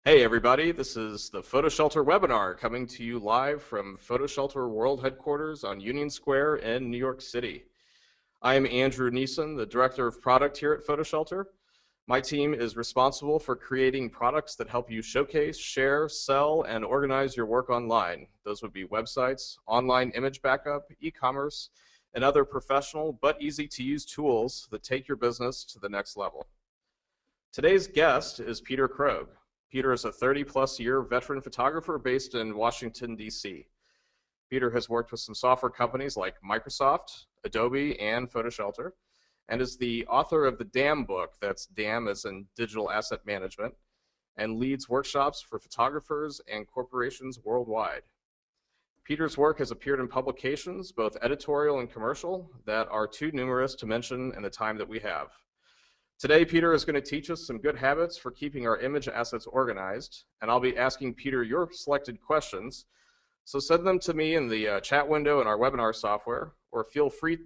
Hey everybody, this is the PhotoShelter webinar coming to you live from PhotoShelter World Headquarters on Union Square in New York City. I am Andrew Neeson, the Director of Product here at PhotoShelter. My team is responsible for creating products that help you showcase, share, sell, and organize your work online. Those would be websites, online image backup, e-commerce, and other professional but easy to use tools that take your business to the next level. Today's guest is Peter Krogh. Peter is a 30-plus year veteran photographer based in Washington, D.C. Peter has worked with some software companies like Microsoft, Adobe, and PhotoShelter, and is the author of the DAM book, that's DAM as in Digital Asset Management, and leads workshops for photographers and corporations worldwide. Peter's work has appeared in publications, both editorial and commercial, that are too numerous to mention in the time that we have. Today, Peter is going to teach us some good habits for keeping our image assets organized, and I'll be asking Peter your selected questions. So send them to me in the chat window in our webinar software, or feel free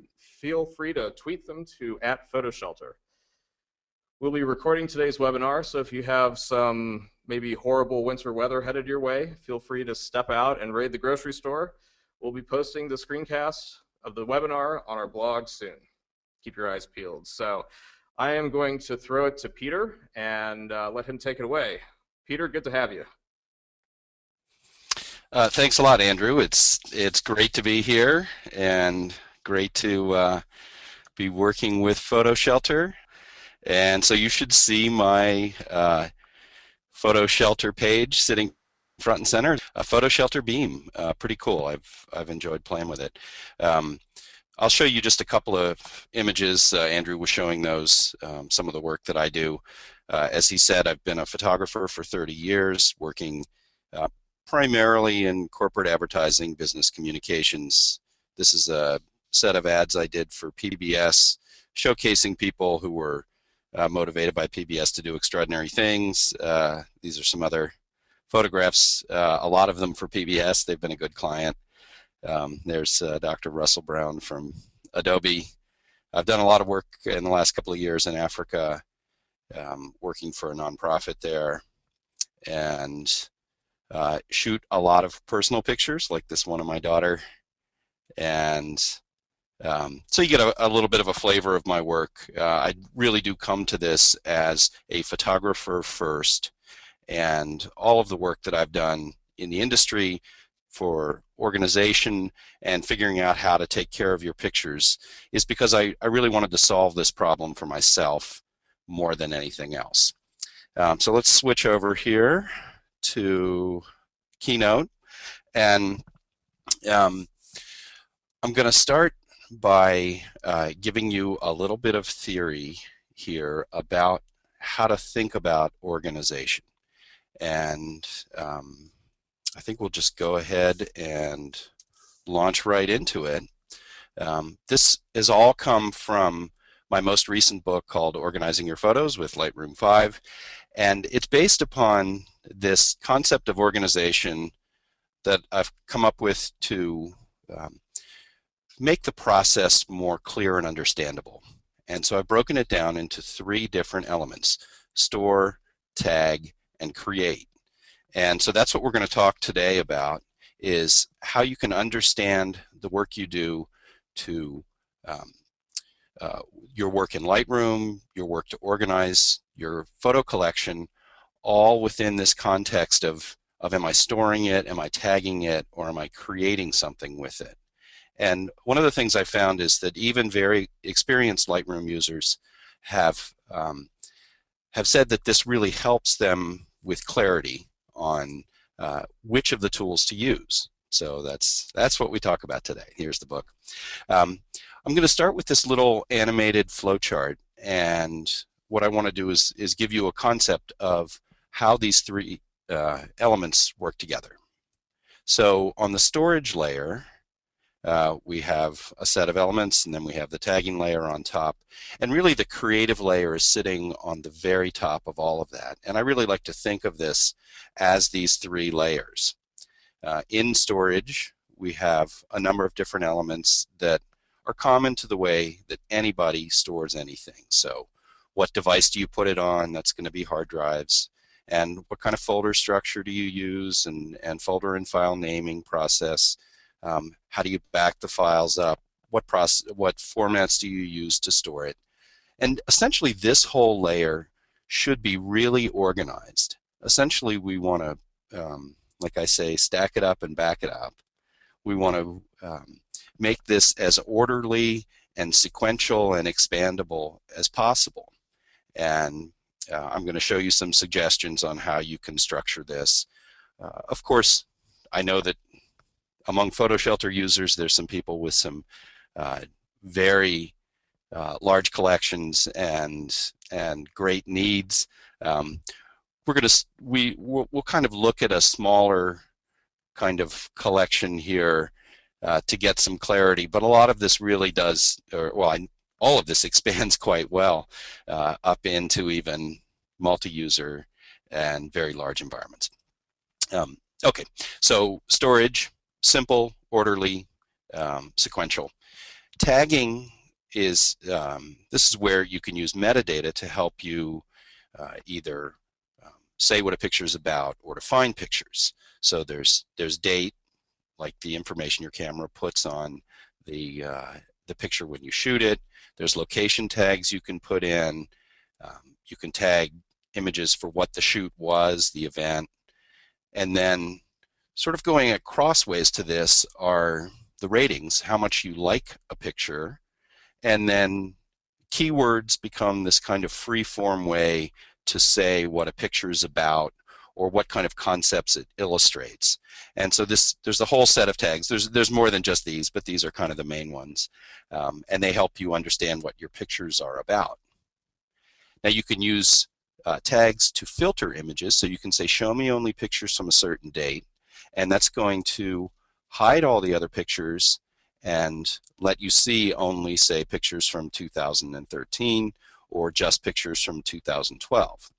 to tweet them to @PhotoShelter. We'll be recording today's webinar, so if you have some maybe horrible winter weather headed your way, feel free to step out and raid the grocery store. We'll be posting the screencast of the webinar on our blog soon. Keep your eyes peeled. So I am going to throw it to Peter and let him take it away. Peter, good to have you. Thanks a lot, Andrew. It's great to be here and great to be working with PhotoShelter. And so you should see my PhotoShelter page sitting front and center. A PhotoShelter beam, pretty cool. I've enjoyed playing with it. I'll show you just a couple of images. Andrew was showing those, some of the work that I do. As he said, I've been a photographer for 30 years, working primarily in corporate advertising, business communications. This is a set of ads I did for PBS, showcasing people who were motivated by PBS to do extraordinary things. These are some other photographs, a lot of them for PBS. They've been a good client. There's Dr. Russell Brown from Adobe. I've done a lot of work in the last couple of years in Africa, working for a nonprofit there, and shoot a lot of personal pictures, like this one of my daughter. And so you get a little bit of a flavor of my work. I really do come to this as a photographer first, and all of the work that I've done in the industry for organization and figuring out how to take care of your pictures is because I really wanted to solve this problem for myself more than anything else. So let's switch over here to Keynote, and I'm going to start by giving you a little bit of theory here about how to think about organization. And I think we'll just go ahead and launch right into it. This has all come from my most recent book called Organizing Your Photos with Lightroom 5, and it's based upon this concept of organization that I've come up with to make the process more clear and understandable. And so I've broken it down into 3 different elements: store, tag, and create. And so that's what we're going to talk today about, is how you can understand the work you do to your work in Lightroom, your work to organize your photo collection, all within this context of am I storing it, am I tagging it, or am I creating something with it? And one of the things I found is that even very experienced Lightroom users have said that this really helps them with clarity on which of the tools to use. So that's what we talk about today. Here's the book. I'm going to start with this little animated flowchart, and what I want to do is give you a concept of how these 3 elements work together. So on the storage layer, we have a set of elements, and then we have the tagging layer on top, and really the creative layer is sitting on the very top of all of that. And I really like to think of this as these 3 layers. In storage, we have a number of different elements that are common to the way that anybody stores anything. So what device do you put it on? That's going to be hard drives. and what kind of folder structure do you use, and folder and file naming process. How do you back the files up? What formats do you use to store it? And essentially this whole layer should be really organized. Essentially we want to, like I say, stack it up and back it up. We want to make this as orderly and sequential and expandable as possible. And I'm going to show you some suggestions on how you can structure this. Of course, I know that among PhotoShelter users, there's some people with some very large collections and great needs. We'll kind of look at a smaller kind of collection here to get some clarity, but a lot of this really does, all of this expands quite well up into even multi-user and very large environments. Okay, so storage, simple, orderly, sequential. Tagging is, this is where you can use metadata to help you either say what a picture is about or to find pictures. So there's date, like the information your camera puts on the picture when you shoot it. There's location tags you can put in. You can tag images for what the shoot was, the event. And then sort of going crossways to this are the ratings, how much you like a picture. And then keywords become this kind of free-form way to say what a picture is about or what kind of concepts it illustrates. And so there's a whole set of tags. There's more than just these, but these are kind of the main ones. And they help you understand what your pictures are about. Now you can use tags to filter images. So you can say, show me only pictures from a certain date. And that's going to hide all the other pictures and let you see only, say, pictures from 2013 or just pictures from 2012.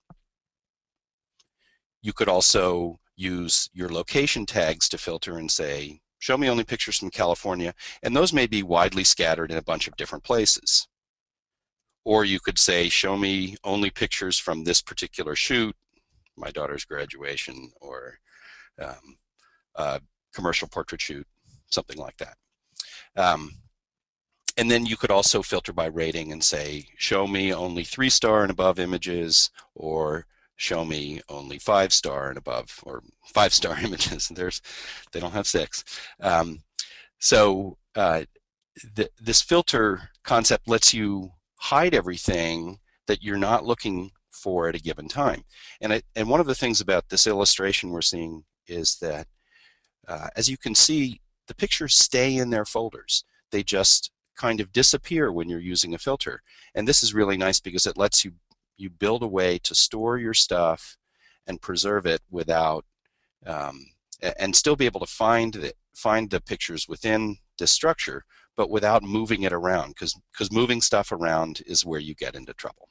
You could also use your location tags to filter and say, show me only pictures from California, and those may be widely scattered in a bunch of different places. Or you could say, show me only pictures from this particular shoot, my daughter's graduation, or a commercial portrait shoot, something like that. And then you could also filter by rating and say, show me only 3-star and above images, or show me only 5-star and above, or 5-star images. They don't have 6. This filter concept lets you hide everything that you're not looking for at a given time. And one of the things about this illustration we're seeing is that, as you can see, the pictures stay in their folders. They just kind of disappear when you're using a filter. And this is really nice because it lets you build a way to store your stuff and preserve it without, and still be able to find the pictures within this structure, but without moving it around, because moving stuff around is where you get into trouble.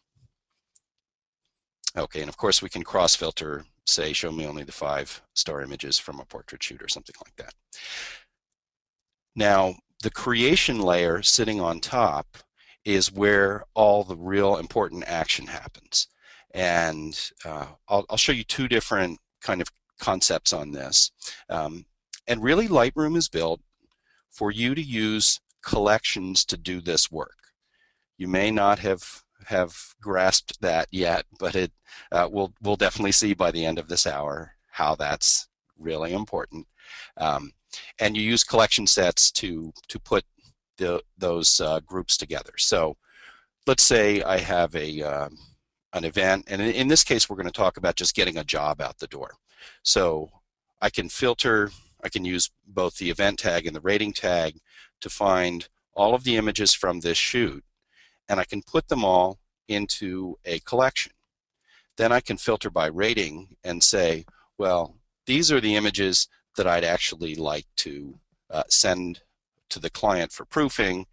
Okay, and of course we can cross-filter, say, show me only the 5-star images from a portrait shoot or something like that. Now, the creation layer sitting on top is where all the real important action happens. And I'll show you 2 different kind of concepts on this. And really, Lightroom is built for you to use collections to do this work. You may not have grasped that yet, but we'll definitely see by the end of this hour how that's really important. And you use collection sets to put those groups together. So let's say I have an event, and in this case we're going to talk about just getting a job out the door. So I can filter, I can use both the event tag and the rating tag to find all of the images from this shoot, and I can put them all into a collection. Then I can filter by rating and say, well, these are the images that I'd actually like to send to the client for proofing,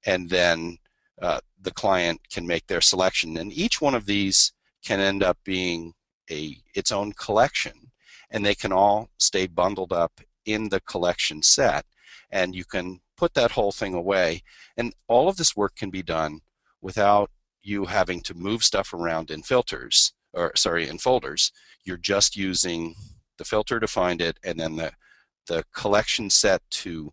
and then the client can make their selection. And each one of these can end up being its own collection, and they can all stay bundled up in the collection set, and you can put that whole thing away. And all of this work can be done without you having to move stuff around in filters or sorry, in folders, you're just using the filter to find it, and then the collection set to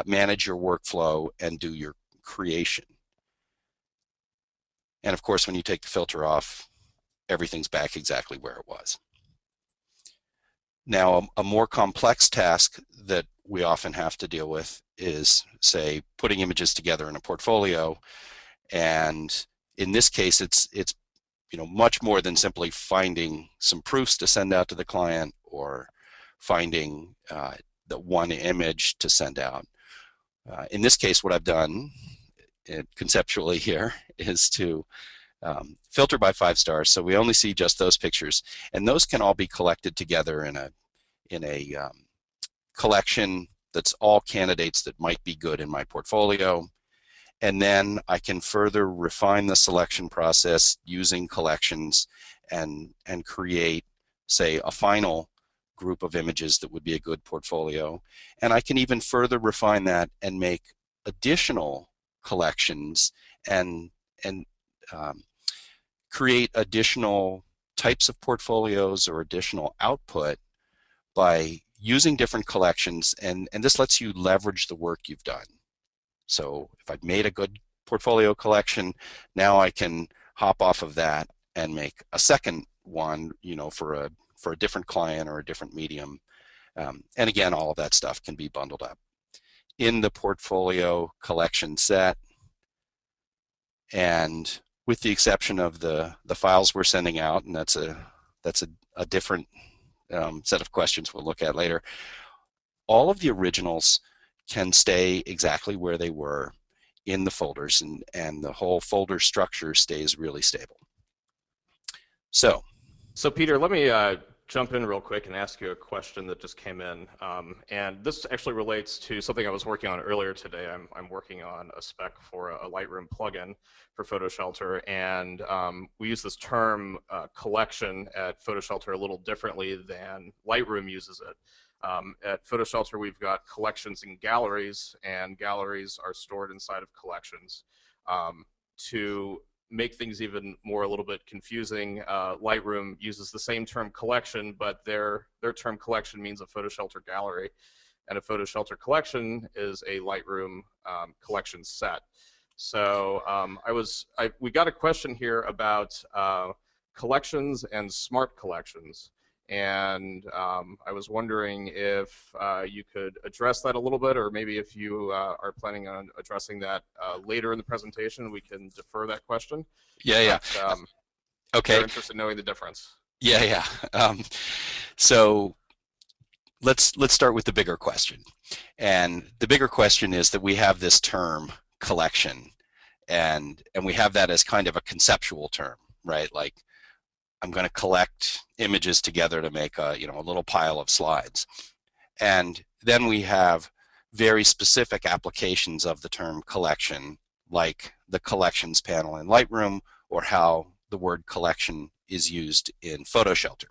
manage your workflow and do your creation. And of course, when you take the filter off, everything's back exactly where it was. Now, a more complex task that we often have to deal with is, say, putting images together in a portfolio. And in this case, it's much more than simply finding some proofs to send out to the client or finding the one image to send out. In this case, what I've done conceptually here is to filter by 5 stars, so we only see just those pictures, and those can all be collected together in a collection that's all candidates that might be good in my portfolio. And then I can further refine the selection process using collections and create, say, a final group of images that would be a good portfolio. And I can even further refine that and make additional collections and create additional types of portfolios or additional output by using different collections, and this lets you leverage the work you've done. So if I've made a good portfolio collection, now I can hop off of that and make a second one, for a different client or a different medium. And again, all of that stuff can be bundled up in the portfolio collection set. And with the exception of the files we're sending out, and that's a different set of questions we'll look at later, all of the originals can stay exactly where they were in the folders, and the whole folder structure stays really stable. So Peter, let me jump in real quick and ask you a question that just came in. And this actually relates to something I was working on earlier today. I'm working on a spec for a Lightroom plugin for PhotoShelter, and we use this term collection at PhotoShelter a little differently than Lightroom uses it. At PhotoShelter, we've got collections and galleries are stored inside of collections. To make things even more a little bit confusing, Lightroom uses the same term collection, but their term collection means a PhotoShelter gallery, and a PhotoShelter collection is a Lightroom collection set. So we got a question here about collections and smart collections. And I was wondering if you could address that a little bit, or maybe if you are planning on addressing that later in the presentation, we can defer that question. Yeah. Okay. They're interested in knowing the difference. Yeah. So let's start with the bigger question. And the bigger question is that we have this term collection, and we have that as kind of a conceptual term, right? Like, I'm going to collect images together to make a little pile of slides. And then we have very specific applications of the term collection, like the collections panel in Lightroom, or how the word collection is used in PhotoShelter.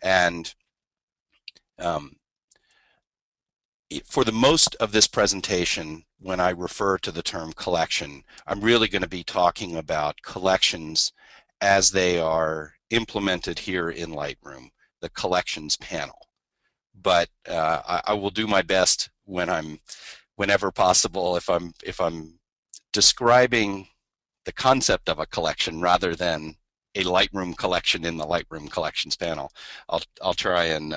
And for the most of this presentation, when I refer to the term collection, I'm really going to be talking about collections as they are implemented here in Lightroom, the collections panel. But I will do my best whenever possible, if I'm describing the concept of a collection rather than a Lightroom collection in the Lightroom collections panel, I'll try and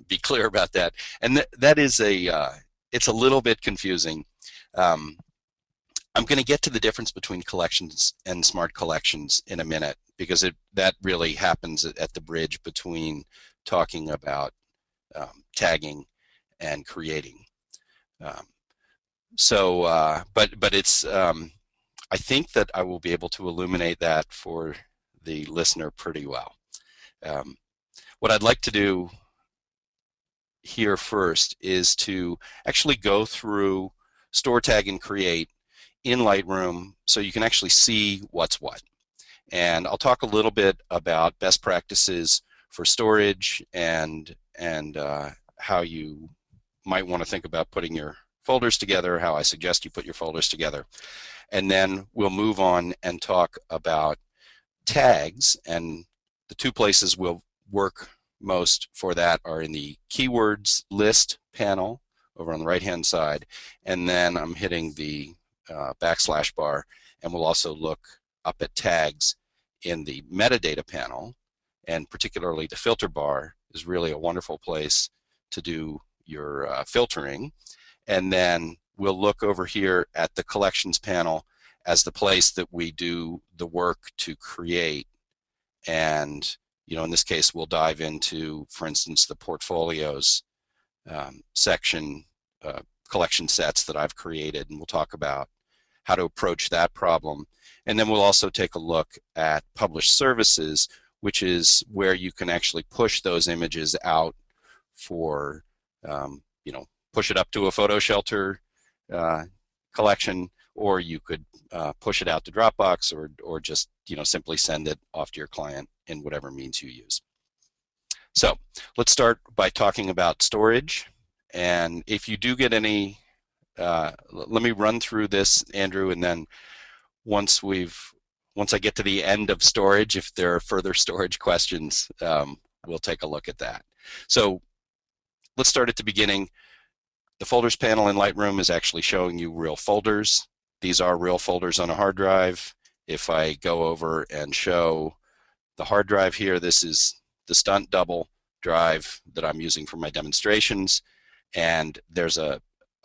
be clear about that. And that is it's a little bit confusing. I'm going to get to the difference between collections and smart collections in a minute, because that really happens at the bridge between talking about tagging and creating. But it's I think that I will be able to illuminate that for the listener pretty well. What I'd like to do here first is to actually go through store, tag, and create in Lightroom so you can actually see what's what. And I'll talk a little bit about best practices for storage and how you might want to think about putting your folders together, how I suggest you put your folders together. And then we'll move on and talk about tags, and the two places we'll work most for that are in the keywords list panel over on the right hand side, and then I'm hitting the backslash bar, and we'll also look up at tags in the metadata panel, and particularly the filter bar is really a wonderful place to do your filtering. And then we'll look over here at the collections panel as the place that we do the work to create. And in this case, we'll dive into, for instance, the portfolios section, collection sets that I've created, and we'll talk about how to approach that problem. And then we'll also take a look at published services, which is where you can actually push those images out for, push it up to a PhotoShelter collection, or you could push it out to Dropbox, or just simply send it off to your client in whatever means you use. So let's start by talking about storage. And if you do get any, let me run through this, Andrew, and then once I get to the end of storage, if there are further storage questions, we'll take a look at that. So let's start at the beginning. The folders panel in Lightroom is actually showing you real folders. These are real folders on a hard drive. If I go over and show the hard drive here, this is the stunt double drive that I'm using for my demonstrations. And there's a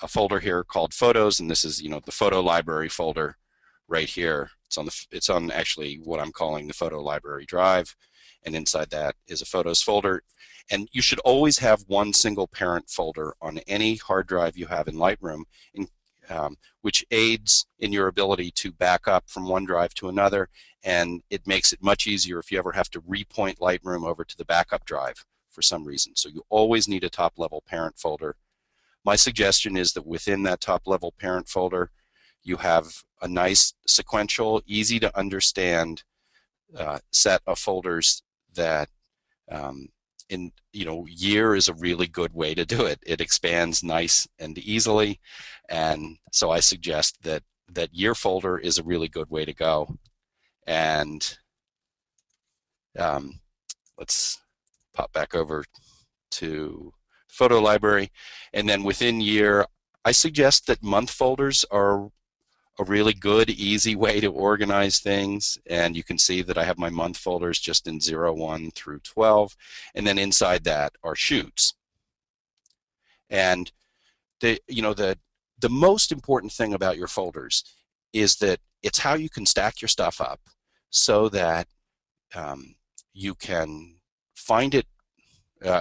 folder here called Photos, and this is the photo library folder right here. It's on actually what I'm calling the photo library drive, and inside that is a photos folder. And you should always have one single parent folder on any hard drive you have in Lightroom, which aids in your ability to back up from one drive to another, and it makes it much easier if you ever have to repoint Lightroom over to the backup drive for some reason. So you always need a top-level parent folder. My suggestion is that within that top-level parent folder, you have a nice sequential, easy to understand set of folders that year is a really good way to do it. It expands nice and easily, and so I suggest that year folder is a really good way to go. And let's pop back over to photo library, and then within year, I suggest that month folders are a really good, easy way to organize things. And you can see that I have my month folders just in 0, 1 through 12, and then inside that are shoots. And the most important thing about your folders is that it's how you can stack your stuff up so that you can find it.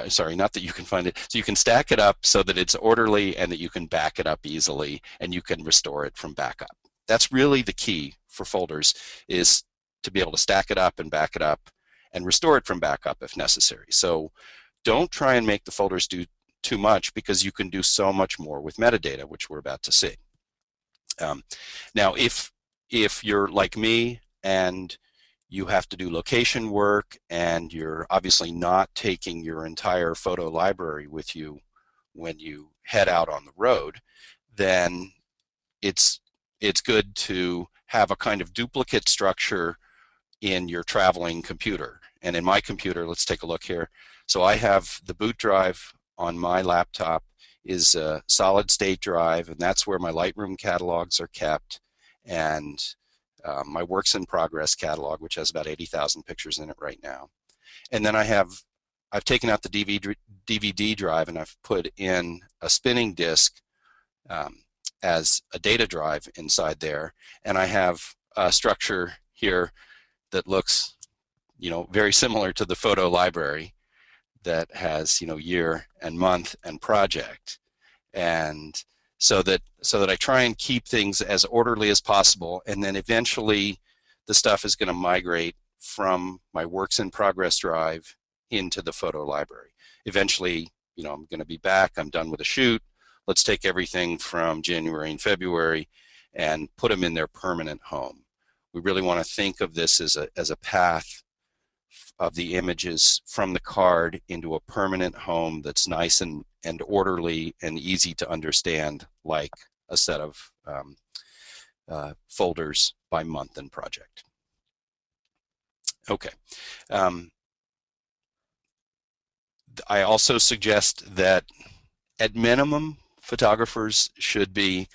Sorry, not that you can find it. So you can stack it up so that it's orderly and that you can back it up easily and you can restore it from backup. That's really the key for folders, is to be able to stack it up and back it up and restore it from backup if necessary. So don't try and make the folders do too much, because you can do so much more with metadata, which we're about to see. Now, if you're like me and you have to do location work and you're obviously not taking your entire photo library with you when you head out on the road, then it's good to have a kind of duplicate structure in your traveling computer. And in my computer, let's take a look here. So I have the boot drive on my laptop is a solid state drive, and that's where my Lightroom catalogs are kept, and my works in progress catalog, which has about 80,000 pictures in it right now. And then I've taken out the DVD drive and I've put in a spinning disk as a data drive inside there, and I have a structure here that looks very similar to the photo library that has year and month and project. And so that I try and keep things as orderly as possible, and then eventually the stuff is going to migrate from my works in progress drive into the photo library. Eventually, I'm going to be back, I'm done with a shoot, let's take everything from January and February and put them in their permanent home. We really want to think of this as a path of the images from the card into a permanent home that's nice and orderly and easy to understand, like a set of folders by month and project. Okay. Um, I also suggest that at minimum, photographers should be,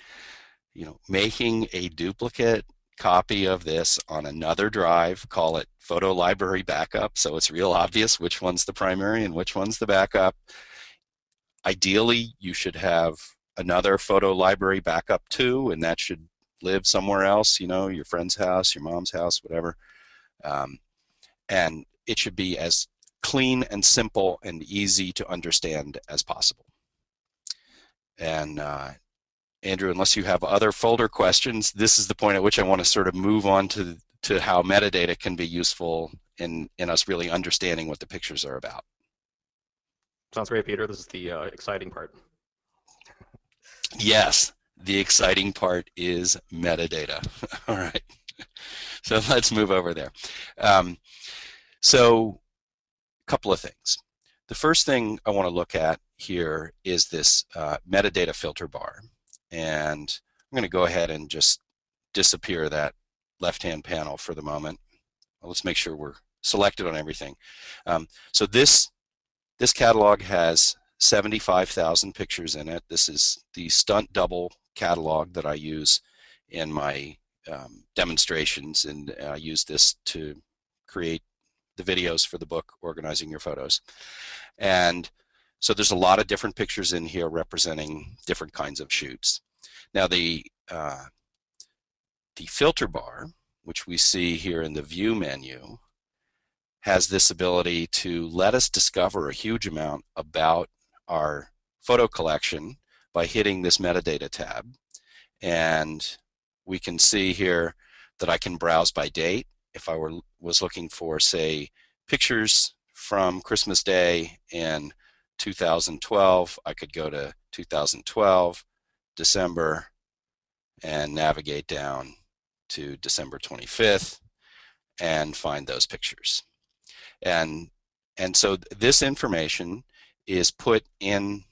making a duplicate copy of this on another drive, call it photo library backup, so it's real obvious which one's the primary and which one's the backup. Ideally, you should have another photo library backup too, and that should live somewhere else, your friend's house, your mom's house, whatever. Um, and it should be as clean and simple and easy to understand as possible. And Andrew, unless you have other folder questions, this is the point at which I want to sort of move on to how metadata can be useful in us really understanding what the pictures are about. Sounds great, Peter. This is the exciting part. Yes, the exciting part is metadata. All right, so let's move over there. So a couple of things. The first thing I want to look at here is this metadata filter bar. And I'm going to go ahead and just disappear that left-hand panel for the moment. Well, let's make sure we're selected on everything. So this catalog has 75,000 pictures in it. This is the stunt double catalog that I use in my demonstrations, and I use this to create the videos for the book, Organizing Your Photos. And so there's a lot of different pictures in here representing different kinds of shoots. Now the filter bar, which we see here in the view menu, has this ability to let us discover a huge amount about our photo collection by hitting this metadata tab. And we can see here that I can browse by date. If I was looking for, say, pictures from Christmas Day in 2012, I could go to 2012, December, and navigate down to December 25th and find those pictures. And so this information is put in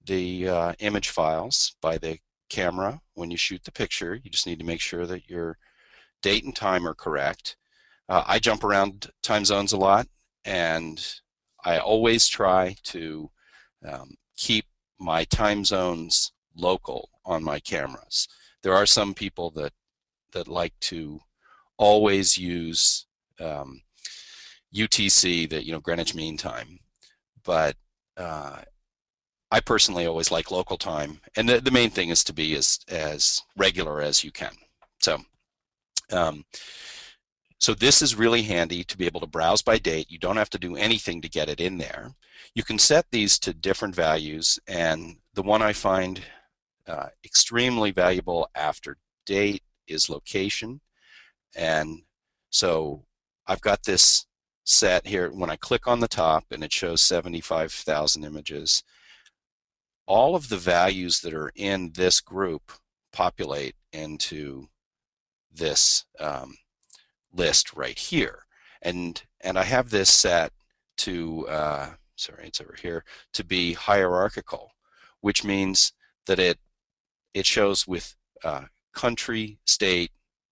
the image files by the camera when you shoot the picture. You just need to make sure that your date and time are correct. I jump around time zones a lot, and I always try to keep my time zones local on my cameras. There are some people that like to always use UTC, that Greenwich Mean Time, but I personally always like local time, and the main thing is to be as regular as you can. So this is really handy to be able to browse by date. You don't have to do anything to get it in there. You can set these to different values, and the one I find extremely valuable after date is location. And so I've got this set here. When I click on the top and it shows 75,000 images, all of the values that are in this group populate into this list right here. And I have this set to, sorry, it's over here, to be hierarchical, which means that it shows with country, state,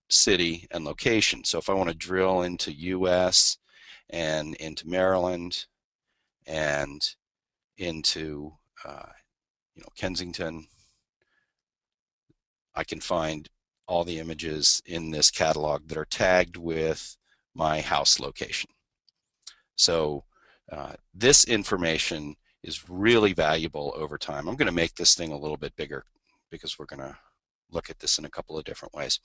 city, and location. So if I want to drill into US and into Maryland and into Kensington, I can find all the images in this catalog that are tagged with my house location. So this information is really valuable over time. I'm going to make this thing a little bit bigger because we're going to look at this in a couple of different ways.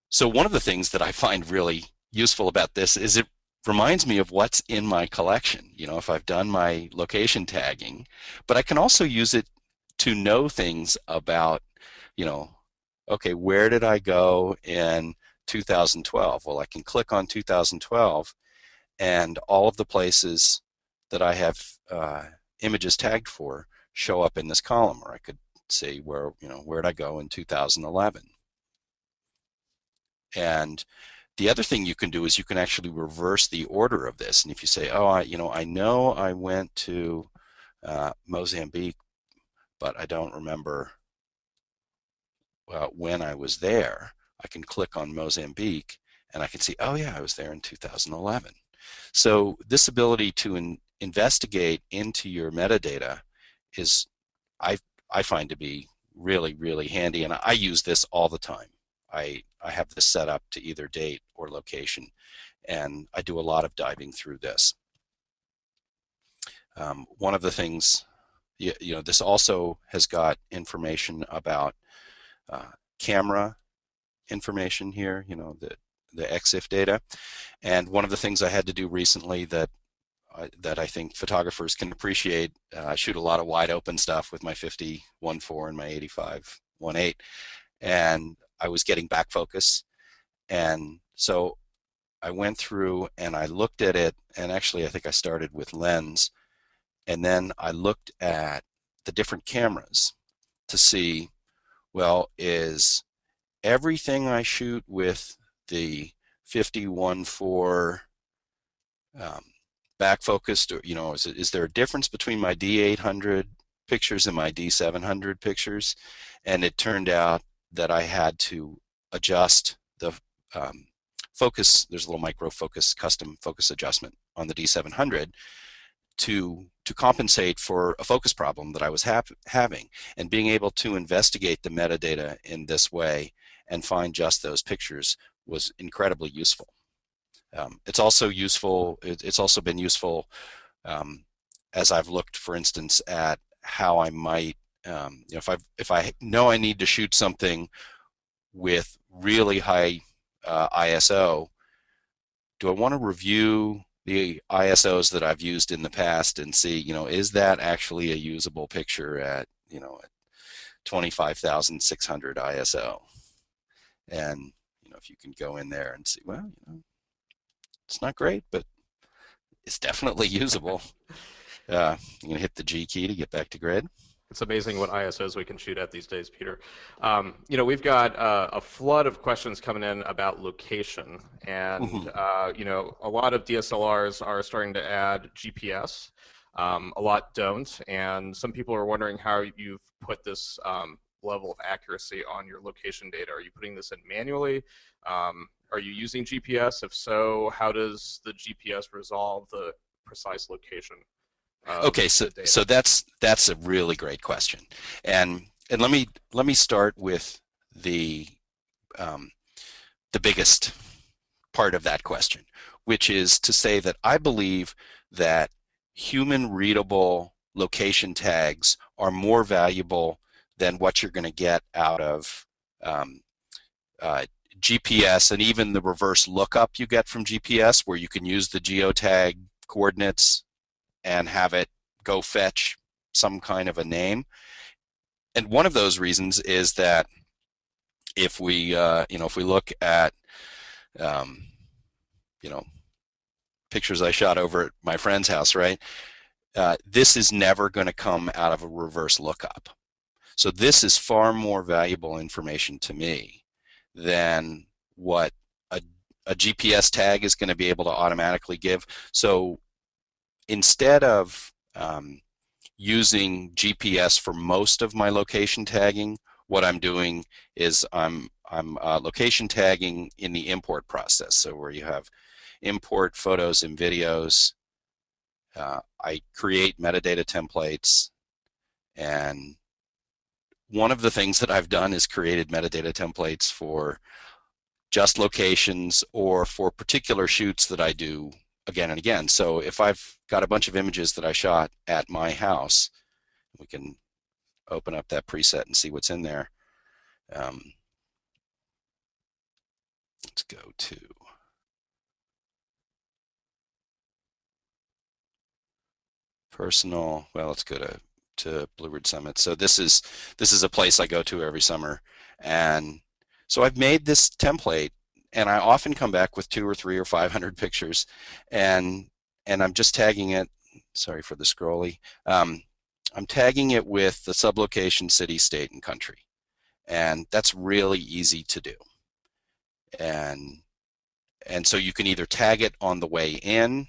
So one of the things that I find really useful about this is it reminds me of what's in my collection, if I've done my location tagging, but I can also use it to know things about, okay, where did I go in 2012? Well, I can click on 2012 and all of the places that I have images tagged for show up in this column, or I could say where'd I go in 2011. And the other thing you can do is you can actually reverse the order of this. And if you say, oh, I know I went to Mozambique, but I don't remember when I was there, I can click on Mozambique and I can see, oh yeah, I was there in 2011. So this ability to investigate into your metadata is, I, I find to be really, really handy, and I use this all the time. I have this set up to either date or location, and I do a lot of diving through this. One of the things, this also has got information about camera information here, the EXIF data. And one of the things I had to do recently that I think photographers can appreciate, I shoot a lot of wide open stuff with my 50-1.4 and my 85-1.8, and I was getting back focus. And so I went through and I looked at it, and actually I think I started with lens, and then I looked at the different cameras to see, well, is everything I shoot with the 50-1.4 back focused, or is there a difference between my D800 pictures and my D700 pictures? And it turned out that I had to adjust the focus. There's a little micro focus, custom focus adjustment on the D700 to compensate for a focus problem that I was having. And being able to investigate the metadata in this way and find just those pictures was incredibly useful. It's also useful. It's also been useful as I've looked, for instance, at how I might, if I know I need to shoot something with really high ISO, do I want to review the ISOs that I've used in the past and see, is that actually a usable picture at, at 25,600 ISO? And if you can go in there and see, well, it's not great, but it's definitely usable. You can hit the G key to get back to grid. It's amazing what ISOs we can shoot at these days, Peter. We've got a flood of questions coming in about location, and a lot of DSLRs are starting to add GPS. A lot don't, and some people are wondering how you've put this level of accuracy on your location data. Are you putting this in manually? Are you using GPS? If so, how does the GPS resolve the precise location? Okay, so that's a really great question, and let me start with the biggest part of that question, which is to say that I believe that human readable location tags are more valuable than what you're going to get out of GPS, and even the reverse lookup you get from GPS, where you can use the geotag coordinates and have it go fetch some kind of a name. And one of those reasons is that if we if we look at pictures I shot over at my friend's house, right? This is never going to come out of a reverse lookup. So this is far more valuable information to me than what a GPS tag is going to be able to automatically give. So instead of using GPS for most of my location tagging, what I'm doing is I'm location tagging in the import process. So where you have import photos and videos, I create metadata templates, and one of the things that I've done is created metadata templates for just locations or for particular shoots that I do again and again. So if I've got a bunch of images that I shot at my house, we can open up that preset and see what's in there. Let's go to personal. Well, let's go to Blue Ridge Summit. So this is a place I go to every summer, and so I've made this template, and I often come back with 200 or 300 or 500 pictures, and I'm just tagging it. Sorry for the scrolly. I'm tagging it with the sublocation, city, state, and country, and that's really easy to do. And so you can either tag it on the way in,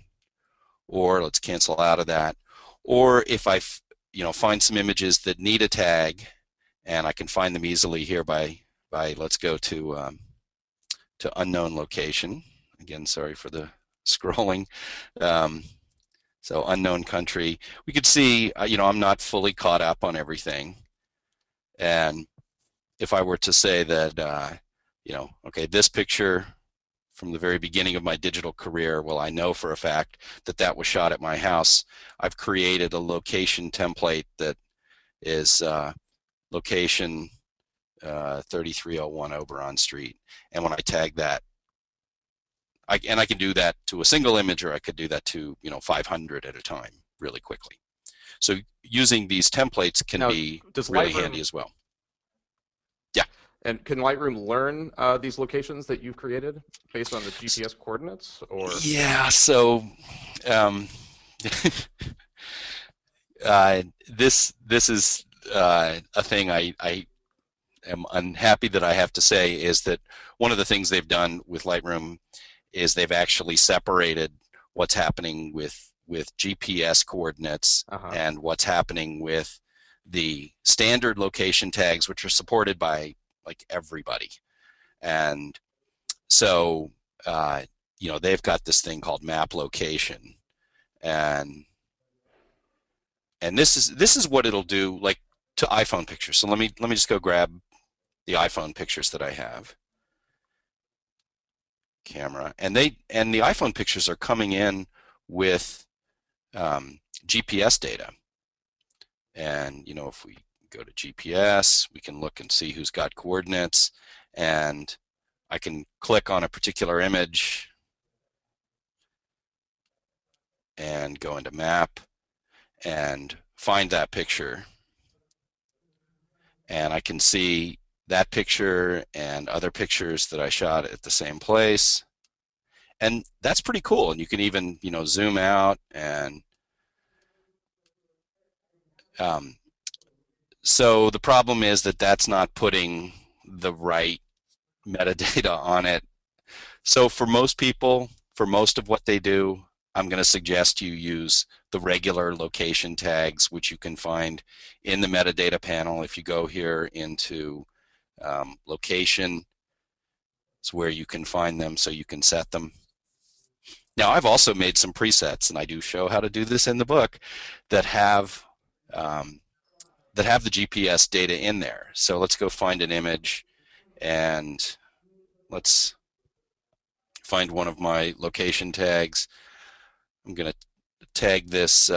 or let's cancel out of that, or if I find some images that need a tag, and I can find them easily here by let's go to to unknown location. Again, sorry for the scrolling. Um, so unknown country. We could see, I'm not fully caught up on everything. And if I were to say that, okay, this picture from the very beginning of my digital career, well, I know for a fact that that was shot at my house. I've created a location template that is location 3301 Oberon Street. And when I tag that, I can do that to a single image, or I could do that to 500 at a time really quickly. So using these templates can Now, be does really Lightroom handy as well. Yeah. And can Lightroom learn these locations that you've created based on the GPS coordinates, or? Yeah. So this is a thing I am unhappy that I have to say, is that one of the things they've done with Lightroom is they've actually separated what's happening with GPS coordinates and what's happening with the standard location tags, which are supported by like everybody. And so they've got this thing called map location, and this is what it'll do, like, to iPhone pictures. So let me just go grab the iPhone pictures that I have. Camera, and the iPhone pictures are coming in with GPS data. And if we go to GPS, we can look and see who's got coordinates, and I can click on a particular image and go into map and find that picture, and I can see that picture and other pictures that I shot at the same place. And that's pretty cool. And you can even, zoom out. And so the problem is that that's not putting the right metadata on it. So for most people, for most of what they do, I'm going to suggest you use the regular location tags, which you can find in the metadata panel. If you go here into location, it's where you can find them, so you can set them. Now, I've also made some presets, and I do show how to do this in the book, that have the GPS data in there. So let's go find an image, and let's find one of my location tags. I'm going to tag this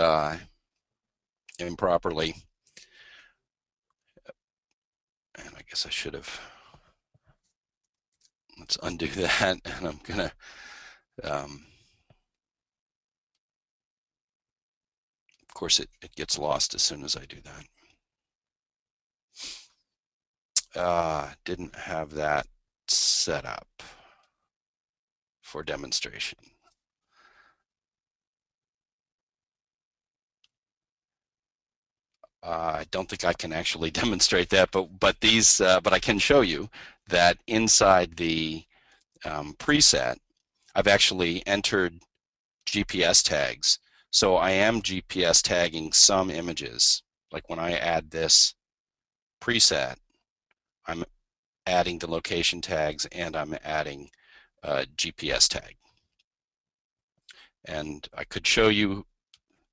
improperly, and I guess I should have. Let's undo that, and I'm going to of course it gets lost as soon as I do that. Didn't have that set up for demonstration. I don't think I can actually demonstrate that, but I can show you that inside the preset, I've actually entered GPS tags. So I am GPS tagging some images. Like when I add this preset, I'm adding the location tags, and I'm adding a GPS tag. And I could show you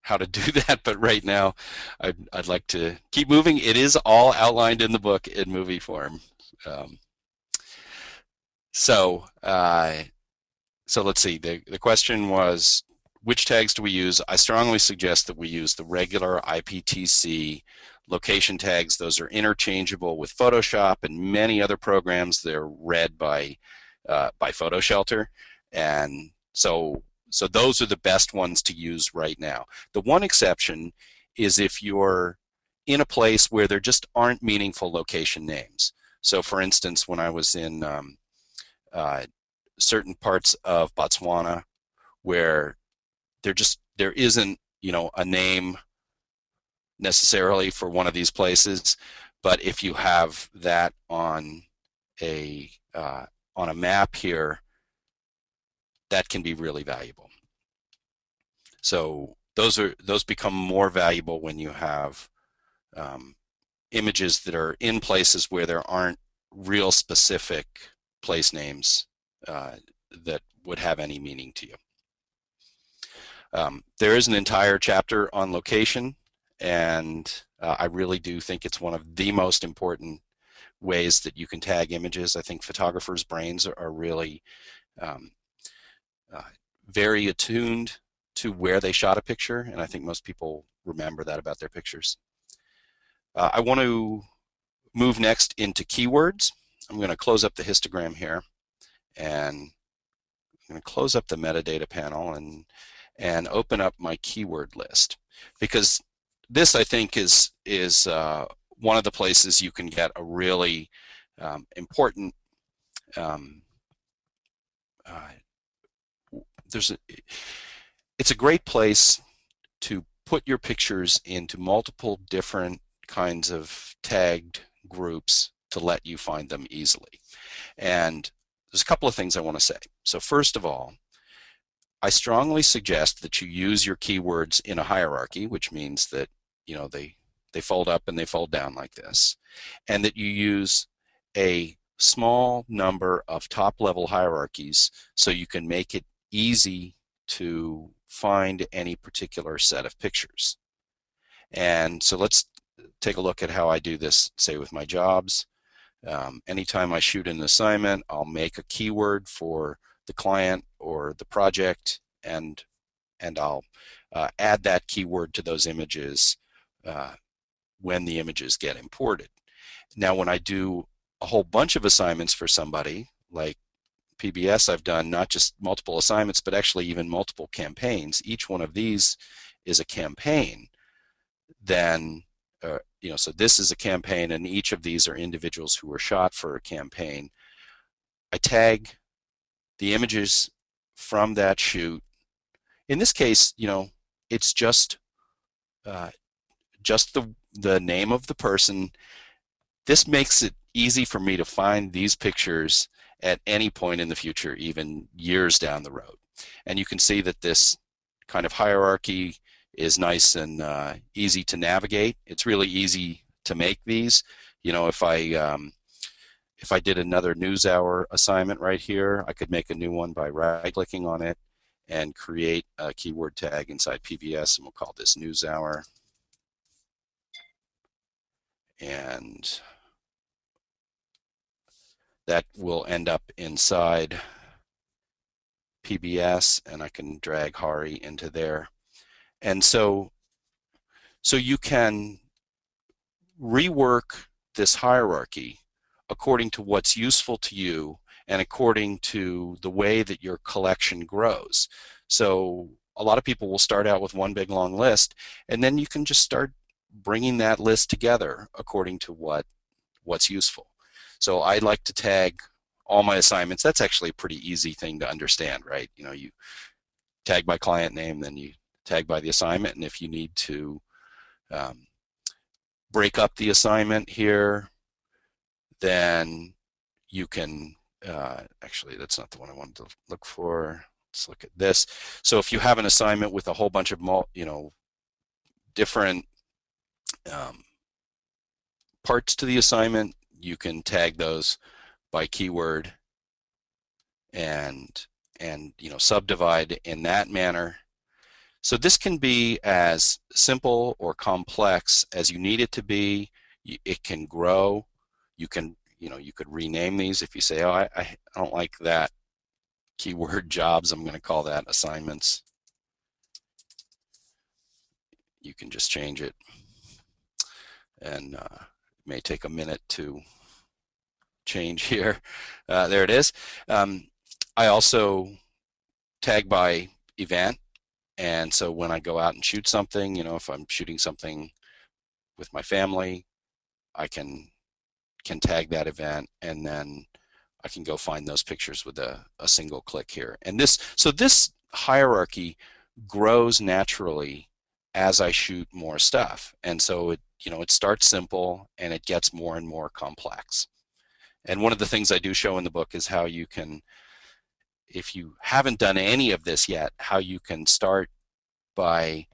how to do that, but right now I'd like to keep moving. It is all outlined in the book in movie form. So let's see. The question was, which tags do we use? I strongly suggest that we use the regular IPTC location tags. Those are interchangeable with Photoshop and many other programs. They're read by PhotoShelter, and so those are the best ones to use right now. The one exception is if you're in a place where there just aren't meaningful location names. So for instance, when I was in certain parts of Botswana where there isn't a name necessarily for one of these places, but if you have that on a map here, that can be really valuable. So those become more valuable when you have images that are in places where there aren't real specific place names that would have any meaning to you. There is an entire chapter on location, and I really do think it's one of the most important ways that you can tag images. I think photographers' brains are really um, very attuned to where they shot a picture, and I think most people remember that about their pictures. I want to move next into keywords. I'm going to close up the histogram here, and I'm going to close up the metadata panel and open up my keyword list, because this, I think, is one of the places you can get a really important it's a great place to put your pictures into multiple different kinds of tagged groups to let you find them easily. And there's a couple of things I want to say. So first of all, I strongly suggest that you use your keywords in a hierarchy, which means that, you know, they fold up and they fold down like this, and that you use a small number of top-level hierarchies so you can make it easy to find any particular set of pictures. And so let's take a look at how I do this, say, with my jobs. Anytime I shoot an assignment, I'll make a keyword for the client or the project, and I'll add that keyword to those images when the images get imported. Now, when I do a whole bunch of assignments for somebody, like PBS, I've done not just multiple assignments, but actually even multiple campaigns. Each one of these is a campaign. Then, you know, so this is a campaign, and each of these are individuals who were shot for a campaign. I tag the images from that shoot. In this case, you know, it's just the name of the person. This makes it easy for me to find these pictures at any point in the future, even years down the road. And you can see that this kind of hierarchy is nice and easy to navigate. It's really easy to make these. You know, if I did another NewsHour assignment right here, I could make a new one by right-clicking on it and create a keyword tag inside PBS, and we'll call this NewsHour. And that will end up inside PBS, and I can drag Hari into there. And so you can rework this hierarchy according to what's useful to you and according to the way that your collection grows. So a lot of people will start out with one big long list, and then you can just start bringing that list together according to what's useful. So I like to tag all my assignments. That's actually a pretty easy thing to understand, right? You know, you tag by client name, then you tag by the assignment, and if you need to break up the assignment here, then you can, actually that's not the one I wanted to look for. Let's look at this. So if you have an assignment with a whole bunch of, you know, different parts to the assignment, you can tag those by keyword and you know, subdivide in that manner. So this can be as simple or complex as you need it to be. It can grow. You can, you know, you could rename these. If you say, oh, I don't like that keyword jobs, I'm going to call that assignments. You can just change it, and it may take a minute to change here. There it is. I also tag by event, and so when I go out and shoot something, you know, if I'm shooting something with my family, I can tag that event, and then I can go find those pictures with a single click here. And this hierarchy grows naturally as I shoot more stuff, and so it, you know, it starts simple and it gets more and more complex. And one of the things I do show in the book is how you can, if you haven't done any of this yet, how you can start by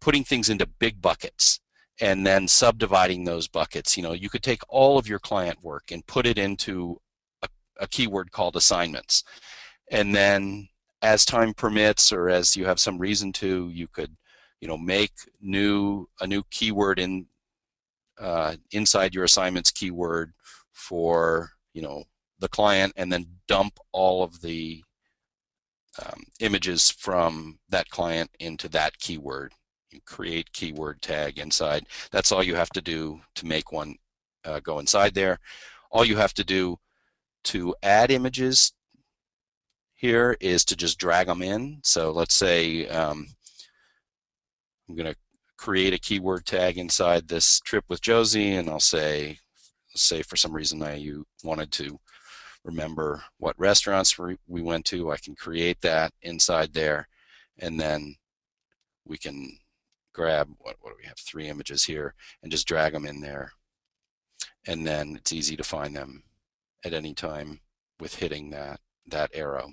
putting things into big buckets and then subdividing those buckets. You know, you could take all of your client work and put it into a keyword called assignments. And then as time permits, or as you have some reason to, you could, make a new keyword inside your assignments keyword for, the client, and then dump all of the images from that client into that keyword. You create keyword tag inside. That's all you have to do to make one go inside there. All you have to do to add images here is to just drag them in. So let's say I'm going to create a keyword tag inside this trip with Josie, and I'll say, let's say for some reason you wanted to remember what restaurants we went to. I can create that inside there, and then we can grab, what do we have, 3 images here, and just drag them in there. And then it's easy to find them at any time with hitting that arrow,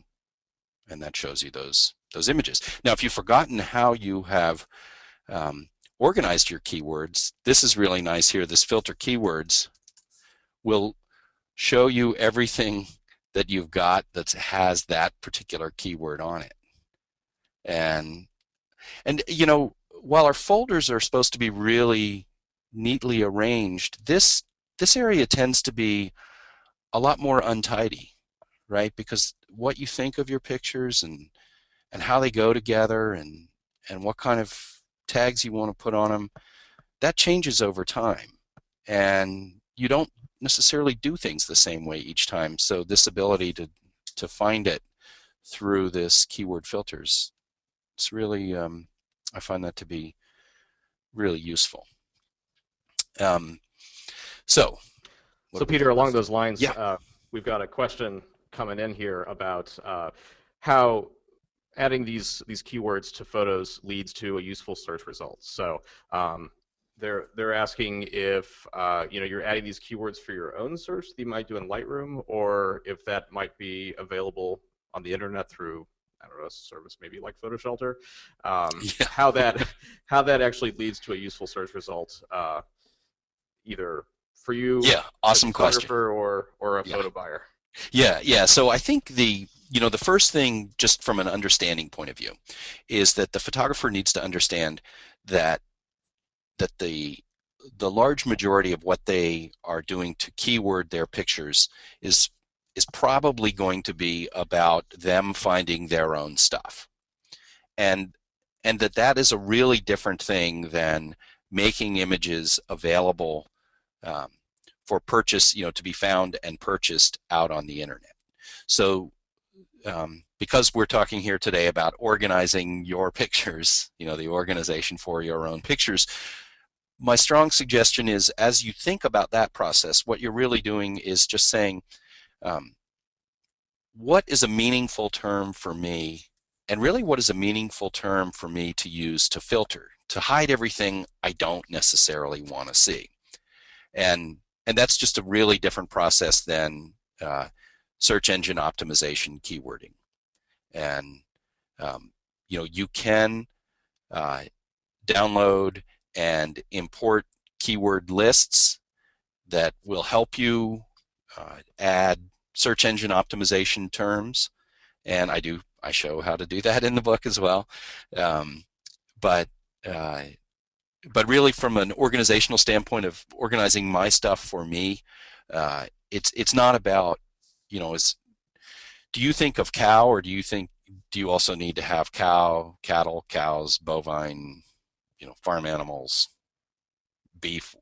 and that shows you those images. Now, if you've forgotten how you have organized your keywords, this is really nice here. This filter keywords will show you everything that you've got that has that particular keyword on it. And while our folders are supposed to be really neatly arranged, this area tends to be a lot more untidy, right? Because what you think of your pictures and how they go together, and what kind of tags you want to put on them, that changes over time, and you don't necessarily do things the same way each time. So this ability to find it through this keyword filters, it's really, I find that to be really useful. So Peter, along those lines, yeah. We've got a question coming in here about how adding these keywords to photos leads to a useful search result. So they're asking if you're adding these keywords for your own search that you might do in Lightroom, or if that might be available on the internet through, I don't know, a service maybe like PhotoShelter. Yeah. How that actually leads to a useful search result, either for you, yeah, awesome as a question, photographer or a photo buyer. Yeah. So I think the first thing, just from an understanding point of view, is that the photographer needs to understand that the large majority of what they are doing to keyword their pictures is probably going to be about them finding their own stuff, and that is a really different thing than making images available for purchase, to be found and purchased out on the internet. So because we're talking here today about organizing your pictures, the organization for your own pictures, my strong suggestion is, as you think about that process, what you're really doing is just saying, what is a meaningful term for me, and really what is a meaningful term for me to use to filter, to hide everything I don't necessarily want to see. And that's just a really different process than search engine optimization keywording. And you can download and import keyword lists that will help you add search engine optimization terms, and I show how to do that in the book as well. But really, from an organizational standpoint of organizing my stuff for me, it's not about, do you think of cow, or do you also need to have cattle, cows, bovine, farm animals, beef?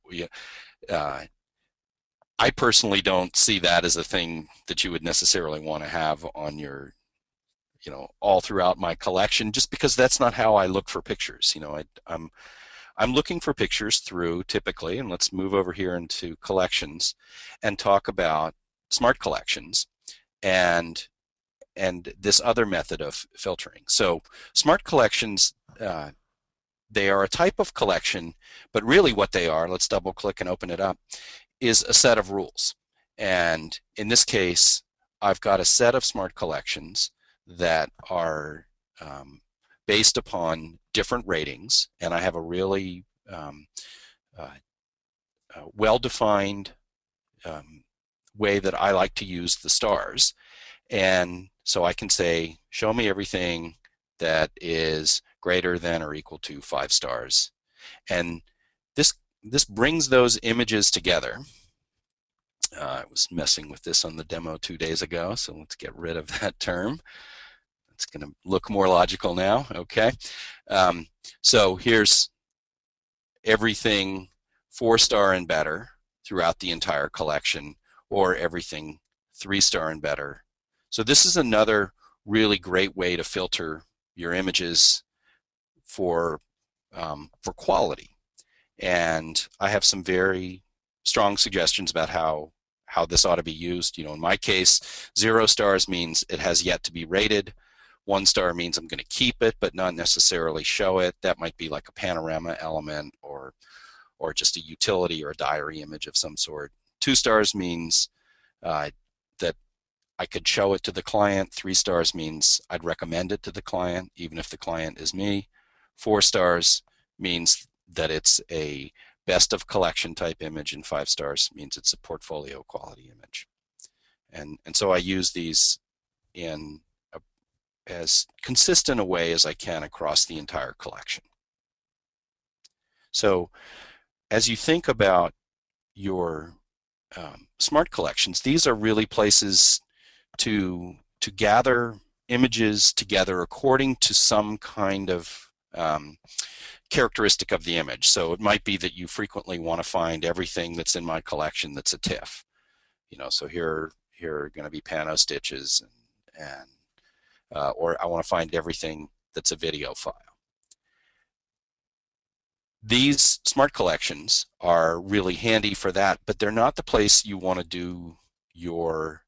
I personally don't see that as a thing that you would necessarily want to have on your, all throughout my collection, just because that's not how I look for pictures. I'm looking for pictures through, typically, and let's move over here into collections and talk about smart collections and this other method of filtering. So smart collections, they are a type of collection, but really what they are, let's double click and open it up, is a set of rules. And in this case, I've got a set of smart collections that are based upon different ratings, and I have a really well-defined way that I like to use the stars. And so I can say, show me everything that is greater than or equal to 5 stars. And this brings those images together. I was messing with this on the demo 2 days ago, so let's get rid of that term. It's going to look more logical now. Okay. So here's everything 4-star and better throughout the entire collection, or everything 3-star and better. So this is another really great way to filter your images for quality. And I have some very strong suggestions about how this ought to be used. You know, in my case, 0 stars means it has yet to be rated. 1 star means I'm going to keep it, but not necessarily show it. That might be like a panorama element, or just a utility or a diary image of some sort. 2 stars means that I could show it to the client. 3 stars means I'd recommend it to the client, even if the client is me. 4 stars means that it's a best of collection type image, and 5 stars means it's a portfolio quality image. And so I use these in as consistent a way as I can across the entire collection. So as you think about your smart collections, these are really places to gather images together according to some kind of characteristic of the image. So it might be that you frequently want to find everything that's in my collection that's a TIFF. You know, so here are going to be pano stitches, or I want to find everything that's a video file. These smart collections are really handy for that, but they're not the place you want to do your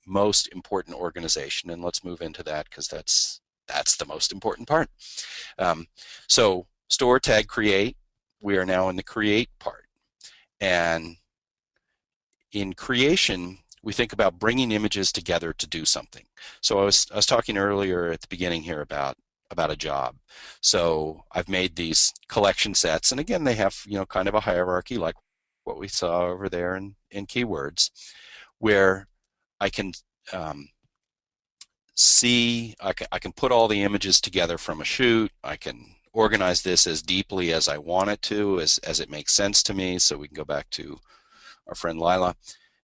most important organization. And let's move into that, because that's the most important part. So store, tag, create. We are now in the create part. And in creation, we think about bringing images together to do something. So I was talking earlier at the beginning here about a job. So I've made these collection sets, and again, they have, you know, kind of a hierarchy like what we saw over there in keywords, where I can see, I can put all the images together from a shoot. I can organize this as deeply as I want it to, as it makes sense to me. So we can go back to our friend Lila.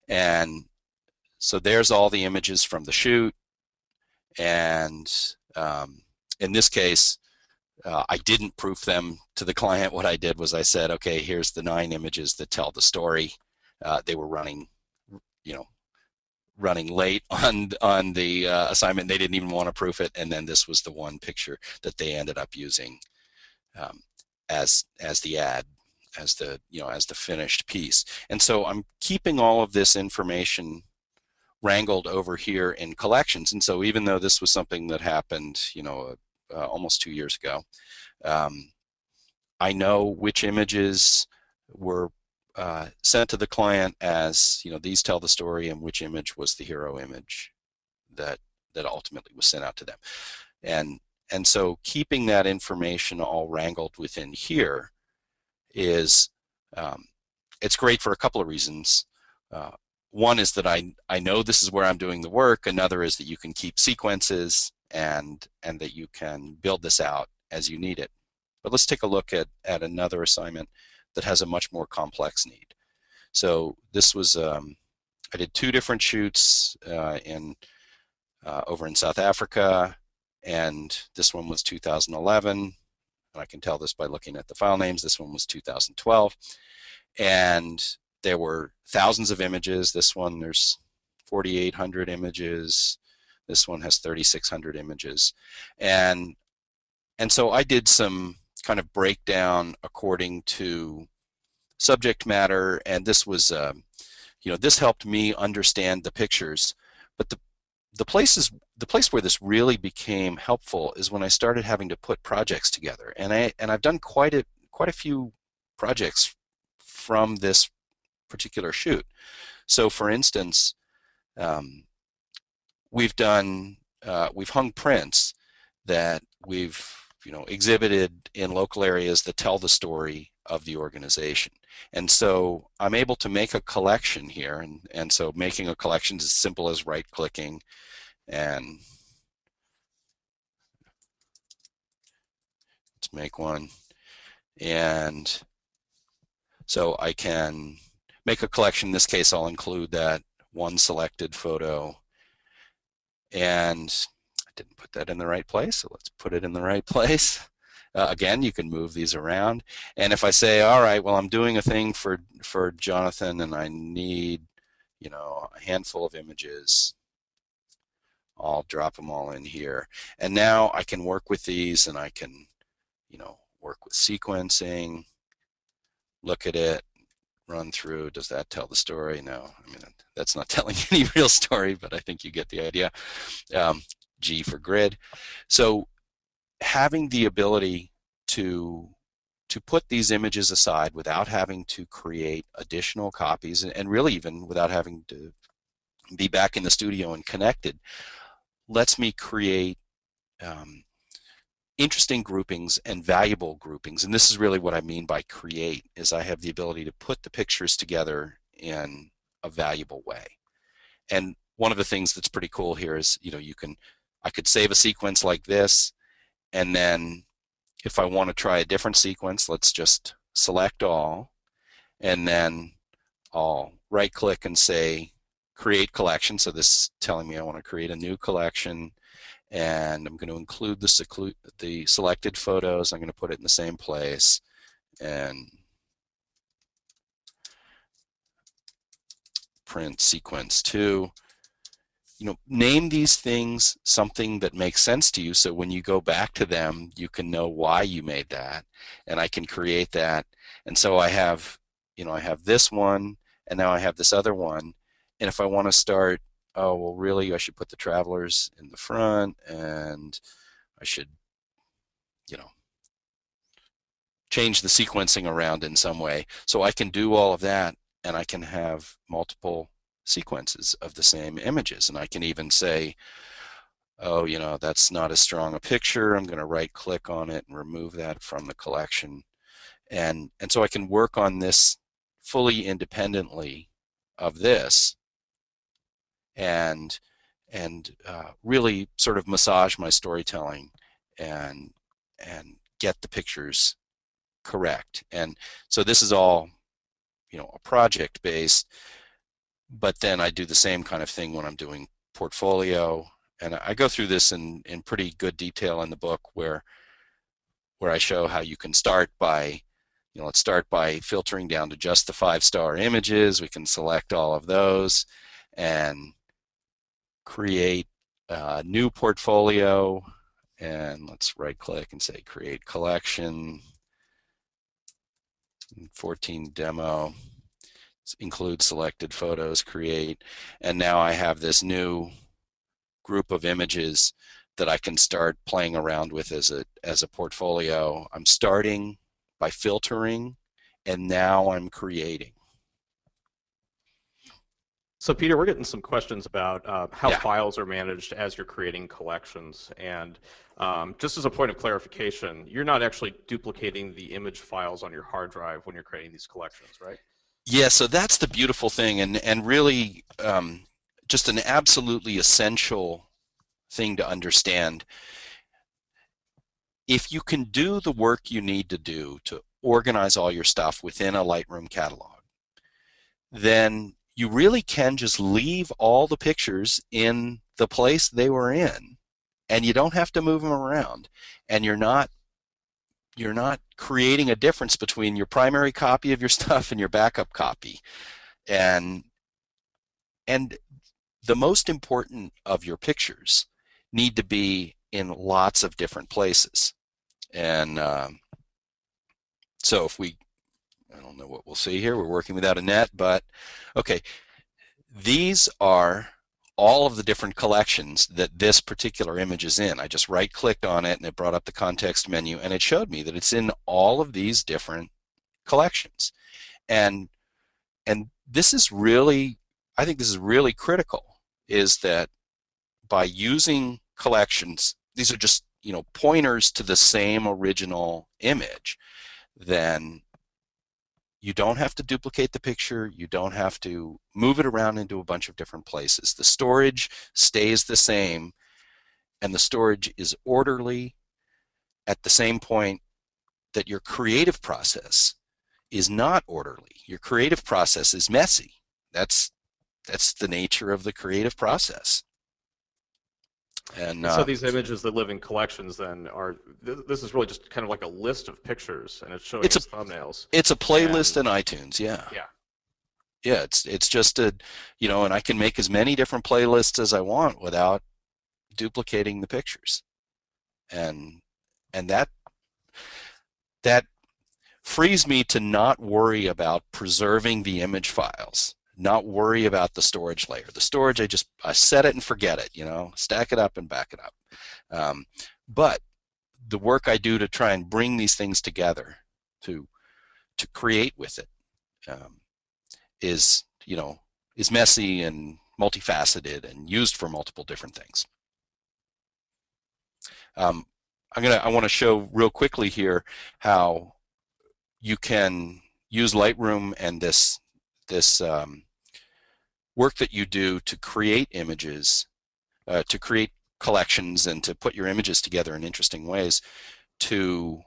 And so there's all the images from the shoot. And in this case, I didn't proof them to the client. What I did was I said, okay, here's the 9 images that tell the story. They were running, you know, running late on the assignment. They didn't even want to proof it, and then this was the one picture that they ended up using as the ad, as the, you know, as the finished piece. And so I'm keeping all of this information wrangled over here in collections. And so even though this was something that happened, you know, almost 2 years ago, I know which images were sent to the client as, you know, these tell the story, and which image was the hero image that ultimately was sent out to them. And so keeping that information all wrangled within here is, it's great for a couple of reasons. One is that I know this is where I'm doing the work. Another is that you can keep sequences, and that you can build this out as you need it. But let's take a look at another assignment that has a much more complex need. So this was, I did 2 different shoots over in South Africa, and this one was 2011. And I can tell this by looking at the file names. This one was 2012. And there were thousands of images. This one, there's 4,800 images. This one has 3,600 images. And so I did some kind of breakdown according to subject matter, and this was, you know, this helped me understand the pictures. But the place where this really became helpful is when I started having to put projects together, and I've done quite a few projects from this particular shoot. So for instance, we've hung prints that we've exhibited in local areas that tell the story of the organization. And so I'm able to make a collection here, and so making a collection is as simple as right-clicking and let's make one. And so I can make a collection. In this case, I'll include that one selected photo. And I didn't put that in the right place, so let's put it in the right place. Again, you can move these around. And if I say, all right, well, I'm doing a thing for Jonathan and I need, a handful of images, I'll drop them all in here. And now I can work with these and I can, work with sequencing, look at it, run through. Does that tell the story? No, I mean, that's not telling any real story, but I think you get the idea. G for grid. So having the ability to put these images aside without having to create additional copies, and really even without having to be back in the studio and connected, lets me create interesting groupings and valuable groupings. And this is really what I mean by create, is I have the ability to put the pictures together in a valuable way. And one of the things that's pretty cool here is, I could save a sequence like this, and then if I want to try a different sequence, let's just select all, and then I'll right-click and say create collection. So this is telling me I want to create a new collection, and I'm going to include the selected photos. I'm going to put it in the same place, and print sequence 2. Name these things something that makes sense to you, so when you go back to them, you can know why you made that, and I can create that. And so I have, I have this one, and now I have this other one, and if I want to start, oh, well, really, I should put the travelers in the front, and I should, change the sequencing around in some way. So I can do all of that, and I can have multiple sequences of the same images. And I can even say, oh, that's not as strong a picture. I'm going to right-click on it and remove that from the collection. And so I can work on this fully independently of this, and really sort of massage my storytelling and get the pictures correct. And so this is all, a project based, but then I do the same kind of thing when I'm doing portfolio, and I go through this in pretty good detail in the book, where I show how you can start by, let's start by filtering down to just the 5-star images. We can select all of those and create a new portfolio, and let's right-click and say create collection, 14 demo, include selected photos, create, and now I have this new group of images that I can start playing around with as a portfolio. I'm starting by filtering, and now I'm creating. So Peter, we're getting some questions about how Yeah. files are managed as you're creating collections. And just as a point of clarification, you're not actually duplicating the image files on your hard drive when you're creating these collections, right? Yeah, so that's the beautiful thing, and really just an absolutely essential thing to understand. If you can do the work you need to do to organize all your stuff within a Lightroom catalog, then you really can just leave all the pictures in the place they were in, and you don't have to move them around, and you're not creating a difference between your primary copy of your stuff and your backup copy. And the most important of your pictures need to be in lots of different places. And so if I don't know what we'll see here, we're working without a net, but okay, these are all of the different collections that this particular image is in. I just right-clicked on it and it brought up the context menu, and it showed me that it's in all of these different collections. And this is really, I think this is really critical, is that by using collections, these are just, pointers to the same original image, then you don't have to duplicate the picture. You don't have to move it around into a bunch of different places. The storage stays the same, and the storage is orderly at the same point that your creative process is not orderly. Your creative process is messy. That's the nature of the creative process. And so these images that live in collections then are, this is really just kind of like a list of pictures, and it's showing as thumbnails. It's a playlist in iTunes, yeah. Yeah. Yeah, it's just a, and I can make as many different playlists as I want without duplicating the pictures. And that frees me to not worry about preserving the image files, not worry about the storage layer. The storage, I set it and forget it, stack it up and back it up. But the work I do to try and bring these things together, to create with it, is messy and multifaceted and used for multiple different things. I want to show real quickly here how you can use Lightroom and this work that you do to create images, to create collections, and to put your images together in interesting ways, to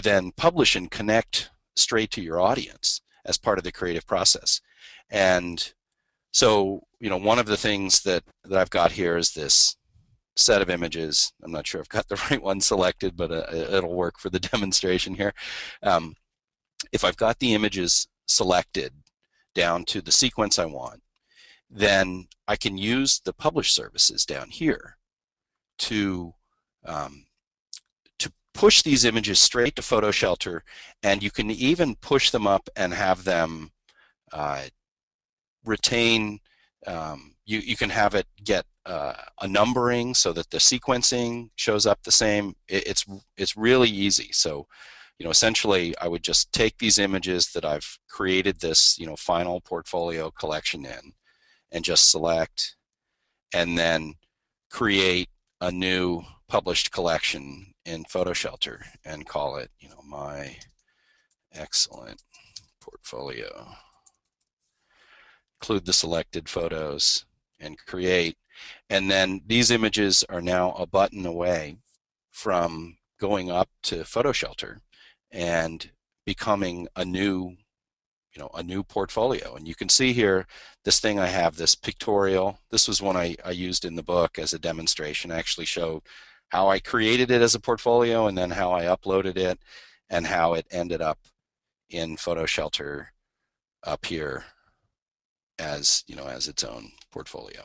then publish and connect straight to your audience as part of the creative process. And so, one of the things that I've got here is this set of images. I'm not sure I've got the right one selected, but it'll work for the demonstration here. If I've got the images selected down to the sequence I want, then I can use the publish services down here to push these images straight to PhotoShelter, and you can even push them up and have them retain. You can have it get a numbering so that the sequencing shows up the same. It's really easy. So, essentially, I would just take these images that I've created this final portfolio collection in, and just select, and then create a new published collection in PhotoShelter and call it, my excellent portfolio. Include the selected photos and create, and then these images are now a button away from going up to PhotoShelter and becoming a new portfolio. And you can see here this thing I have, this pictorial. This was one I used in the book as a demonstration. I actually showed how I created it as a portfolio, and then how I uploaded it, and how it ended up in PhotoShelter up here as as its own portfolio.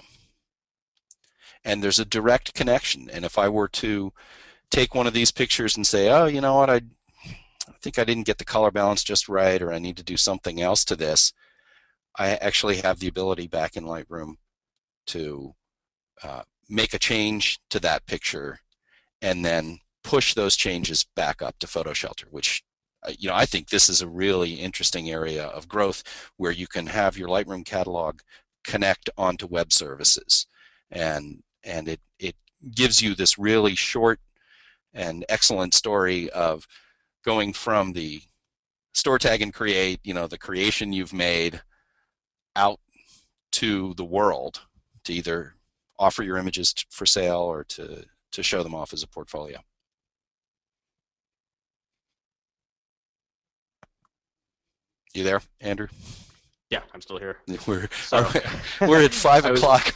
And there's a direct connection. And if I were to take one of these pictures and say, oh, you know what, I think I didn't get the color balance just right, or I need to do something else to this, I actually have the ability back in Lightroom to make a change to that picture and then push those changes back up to PhotoShelter, which I think this is a really interesting area of growth, where you can have your Lightroom catalog connect onto web services, and it gives you this really short and excellent story of going from the store tag and create, the creation you've made, out to the world to either offer your images for sale or to show them off as a portfolio. You there, Andrew? Yeah, I'm still here. We're at 5 o'clock.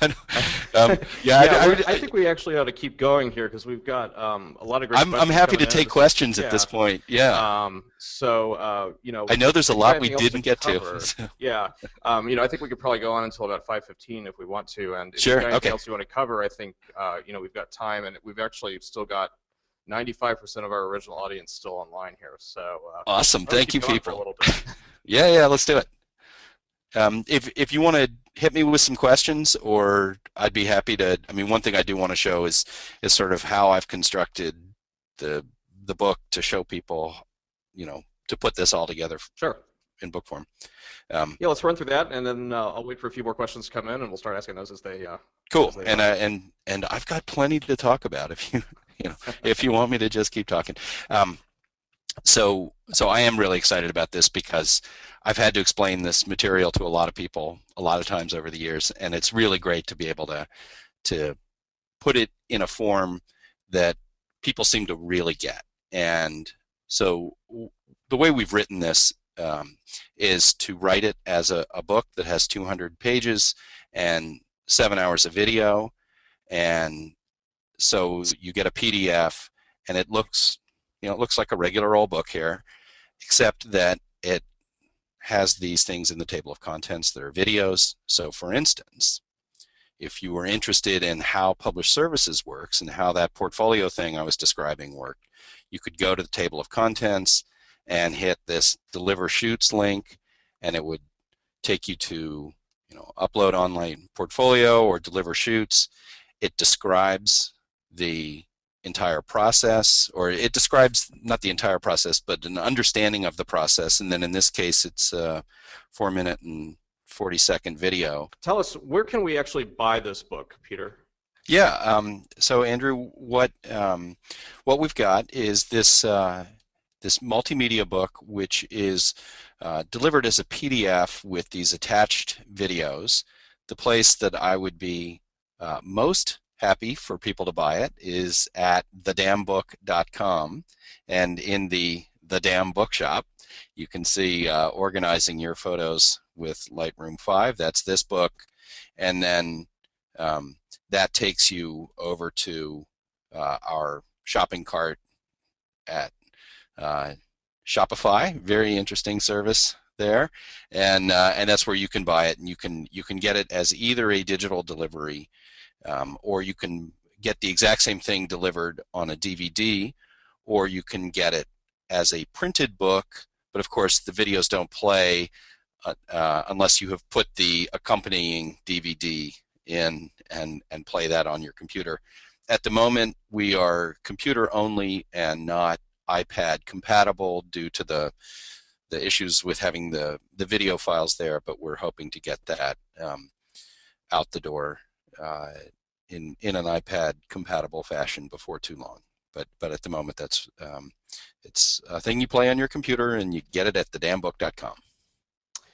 I think we actually ought to keep going here, because we've got a lot of great questions. I'm happy to take questions at this point. Yeah. I know there's a lot we didn't get to. Yeah. I think we could probably go on until about 5:15 if we want to. And if sure. there's anything else you want to cover, I think we've got time, and we've actually still got 95% of our original audience still online here. So awesome. Thank you, people. For a little bit. Yeah, let's do it. If you want to hit me with some questions, or I'd be happy to. One thing I do want to show is sort of how I've constructed the book to show people, to put this all together. Sure. In book form. Yeah, let's run through that, and then I'll wait for a few more questions to come in, and we'll start asking those as they. Cool. As they and I've got plenty to talk about if if you want me to just keep talking. Um, so I am really excited about this because I've had to explain this material to a lot of people a lot of times over the years, and it's really great to be able to put it in a form that people seem to really get. And so the way we've written this is to write it as a book that has 200 pages and 7 hours of video, and so you get a PDF, and it looks, it looks like a regular old book here, except that it has these things in the table of contents that are videos. So for instance, if you were interested in how published services works and how that portfolio thing I was describing worked, you could go to the table of contents and hit this deliver shoots link, and it would take you to, upload online portfolio or deliver shoots. It describes the entire process, or it describes not the entire process, but an understanding of the process. And then in this case, it's a 4-minute and 40-second video. Tell us, where can we actually buy this book, Peter? Yeah. So Andrew, what we've got is this this multimedia book, which is delivered as a PDF with these attached videos. The place that I would be most happy for people to buy it is at thedamnbook.com, and in the Damn Bookshop, you can see organizing your photos with Lightroom 5. That's this book, and then that takes you over to our shopping cart at Shopify. Very interesting service there, and that's where you can buy it, and you can get it as either a digital delivery, or you can get the exact same thing delivered on a DVD, or you can get it as a printed book. But of course, the videos don't play unless you have put the accompanying DVD in and play that on your computer. At the moment, we are computer only and not iPad compatible due to the issues with having the video files there, but we're hoping to get that out the door in an iPad compatible fashion before too long. But at the moment, that's it's a thing you play on your computer, and you get it at thedamnbook.com.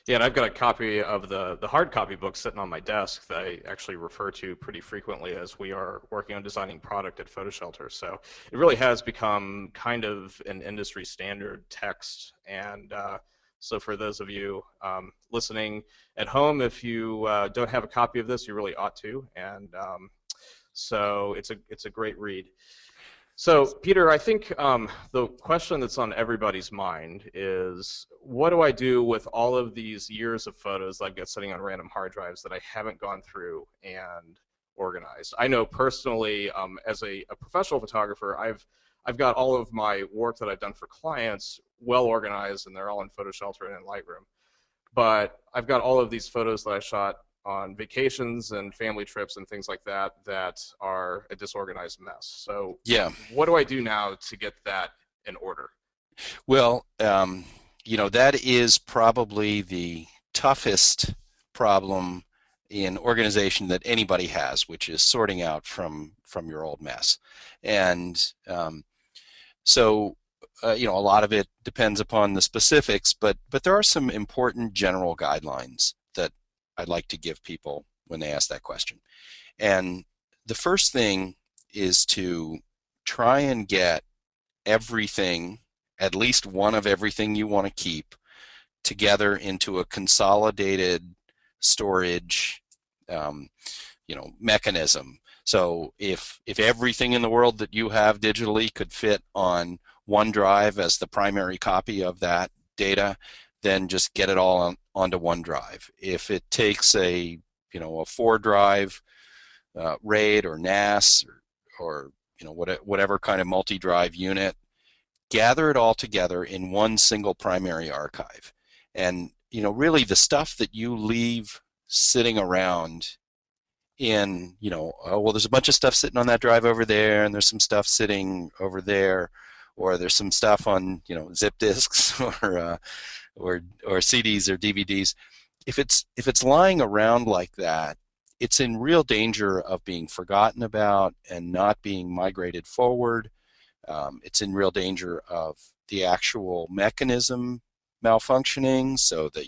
Yeah, and I've got a copy of the hard copy book sitting on my desk that I actually refer to pretty frequently as we are working on designing product at PhotoShelter. So it really has become kind of an industry standard text. And so for those of you listening at home, if you don't have a copy of this, you really ought to. And so it's a great read. So, Peter, I think the question that's on everybody's mind is, what do I do with all of these years of photos that I've got sitting on random hard drives that I haven't gone through and organized? I know personally, as a professional photographer, I've got all of my work that I've done for clients well organized, and they're all in PhotoShelter and in Lightroom. But I've got all of these photos that I shot on vacations and family trips and things like that that are a disorganized mess. So yeah, what do I do now to get that in order? Well, that is probably the toughest problem in organization that anybody has, which is sorting out from your old mess. And so a lot of it depends upon the specifics, but there are some important general guidelines that I'd like to give people when they ask that question. And the first thing is to try and get everything, at least one of everything you want to keep, together into a consolidated storage mechanism. So if everything in the world that you have digitally could fit on OneDrive as the primary copy of that data, then just get it all onto OneDrive. If it takes a 4-drive RAID or NAS or whatever kind of multi-drive unit, gather it all together in one single primary archive. And really the stuff that you leave sitting around in, oh, well, there's a bunch of stuff sitting on that drive over there, and there's some stuff sitting over there, or there's some stuff on zip disks or CDs or DVDs. If it's lying around like that, it's in real danger of being forgotten about and not being migrated forward. It's in real danger of the actual mechanism malfunctioning, so that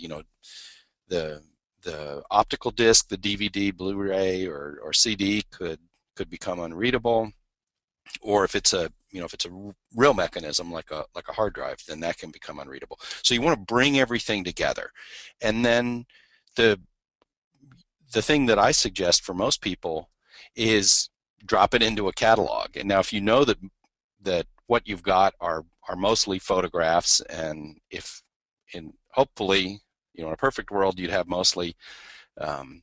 the the optical disc, the DVD, Blu-ray, or CD could become unreadable. Or if it's a if it's a real mechanism like a hard drive, then that can become unreadable. So you want to bring everything together, and then the the thing that I suggest for most people is drop it into a catalog. And now, if you know that what you've got are mostly photographs, and if in hopefully in a perfect world you'd have mostly um,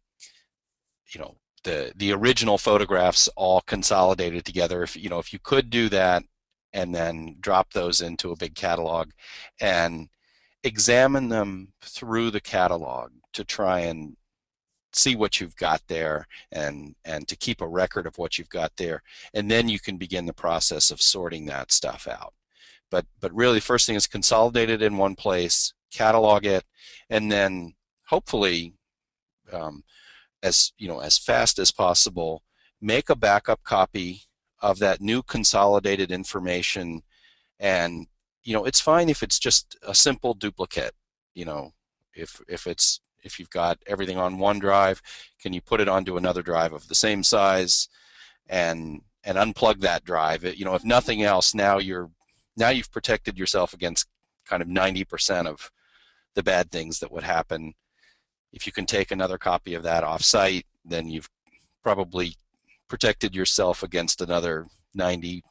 the original photographs all consolidated together. If you could do that and then drop those into a big catalog and examine them through the catalog to try and see what you've got there, and to keep a record of what you've got there, and then you can begin the process of sorting that stuff out. But really, first thing is consolidate it in one place, catalog it, and then hopefully um, as fast as possible make a backup copy of that new consolidated information. And it's fine if it's just a simple duplicate. If you've got everything on one drive, can you put it onto another drive of the same size and unplug that drive? If nothing else, now you've protected yourself against kind of 90% of the bad things that would happen. If you can take another copy of that off site, then you've probably protected yourself against another 90%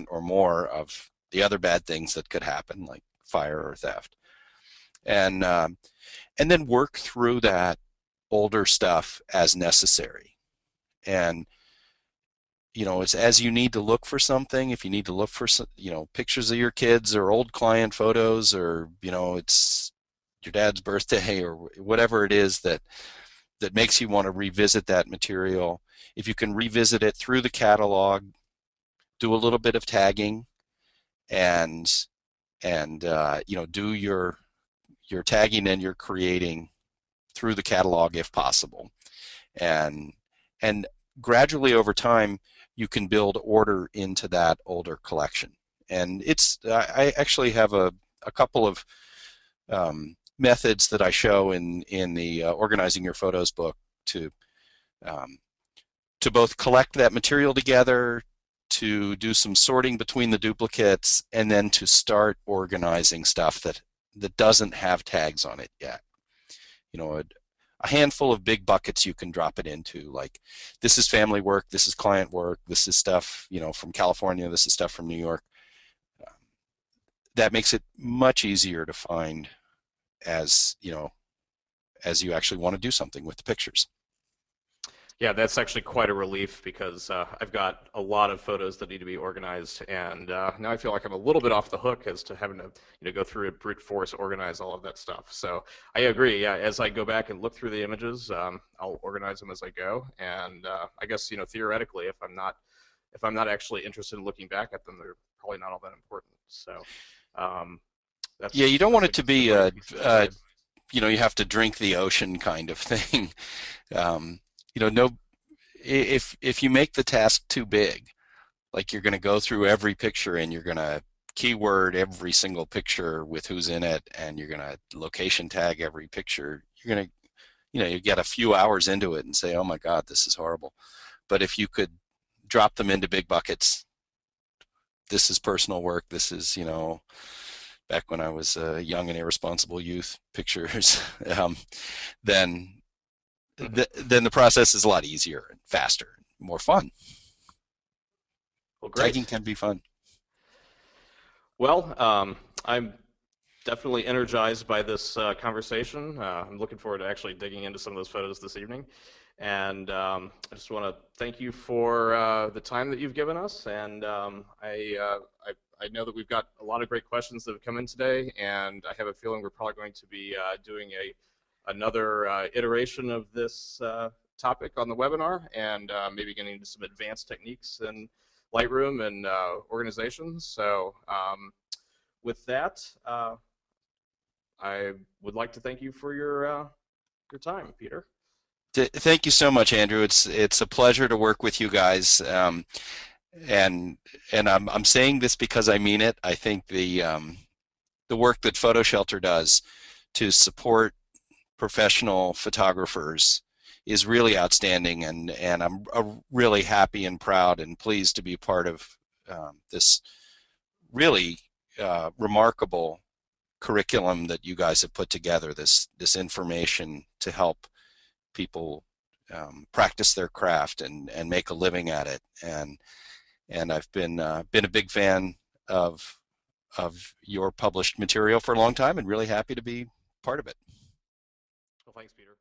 or more of the other bad things that could happen, like fire or theft. And then work through that older stuff as necessary. And it's as you need to look for something. If you need to look for pictures of your kids or old client photos, or it's your dad's birthday or whatever it is that makes you want to revisit that material, if you can revisit it through the catalog, do a little bit of tagging, and do your tagging and your creating through the catalog if possible, and gradually over time you can build order into that older collection. And I actually have a couple of methods that I show in the Organizing Your Photos book um, to both collect that material together, to do some sorting between the duplicates, and then to start organizing stuff that doesn't have tags on it yet. A handful of big buckets you can drop it into, like this is family work, this is client work, this is stuff from California, this is stuff from New York. That makes it much easier to find as you actually want to do something with the pictures. Yeah, that's actually quite a relief, because I've got a lot of photos that need to be organized, and now I feel like I'm a little bit off the hook as to having to go through and brute force organize all of that stuff. So I agree. Yeah, as I go back and look through the images, I'll organize them as I go, and I guess theoretically, if I'm not actually interested in looking back at them, they're probably not all that important. So Yeah, you don't want a it to good be advice. you have to drink the ocean kind of thing. um, no, if you make the task too big, like you're going to go through every picture and you're going to keyword every single picture with who's in it, and you're going to location tag every picture, you're going to you get a few hours into it and say, oh my God, this is horrible. But if you could drop them into big buckets, this is personal work, this is back when I was a young and irresponsible youth pictures, then then the process is a lot easier and faster and more fun. Well, Tagging great. can be fun. Well, I'm definitely energized by this conversation. I'm looking forward to actually digging into some of those photos this evening. And I just want to thank you for the time that you've given us. And I know that we've got a lot of great questions that have come in today, and I have a feeling we're probably going to be doing another iteration of this topic on the webinar, and maybe getting into some advanced techniques in Lightroom and organization. So with that, I would like to thank you for your time, Peter. Thank you so much, Andrew. It's a pleasure to work with you guys. And I'm saying this because I mean it. I think the work that PhotoShelter does to support professional photographers is really outstanding, and I'm really happy and proud and pleased to be part of this really remarkable curriculum that you guys have put together. This information to help people practice their craft and make a living at it. And I've been a big fan of your published material for a long time, and really happy to be part of it. Well, thanks, Peter.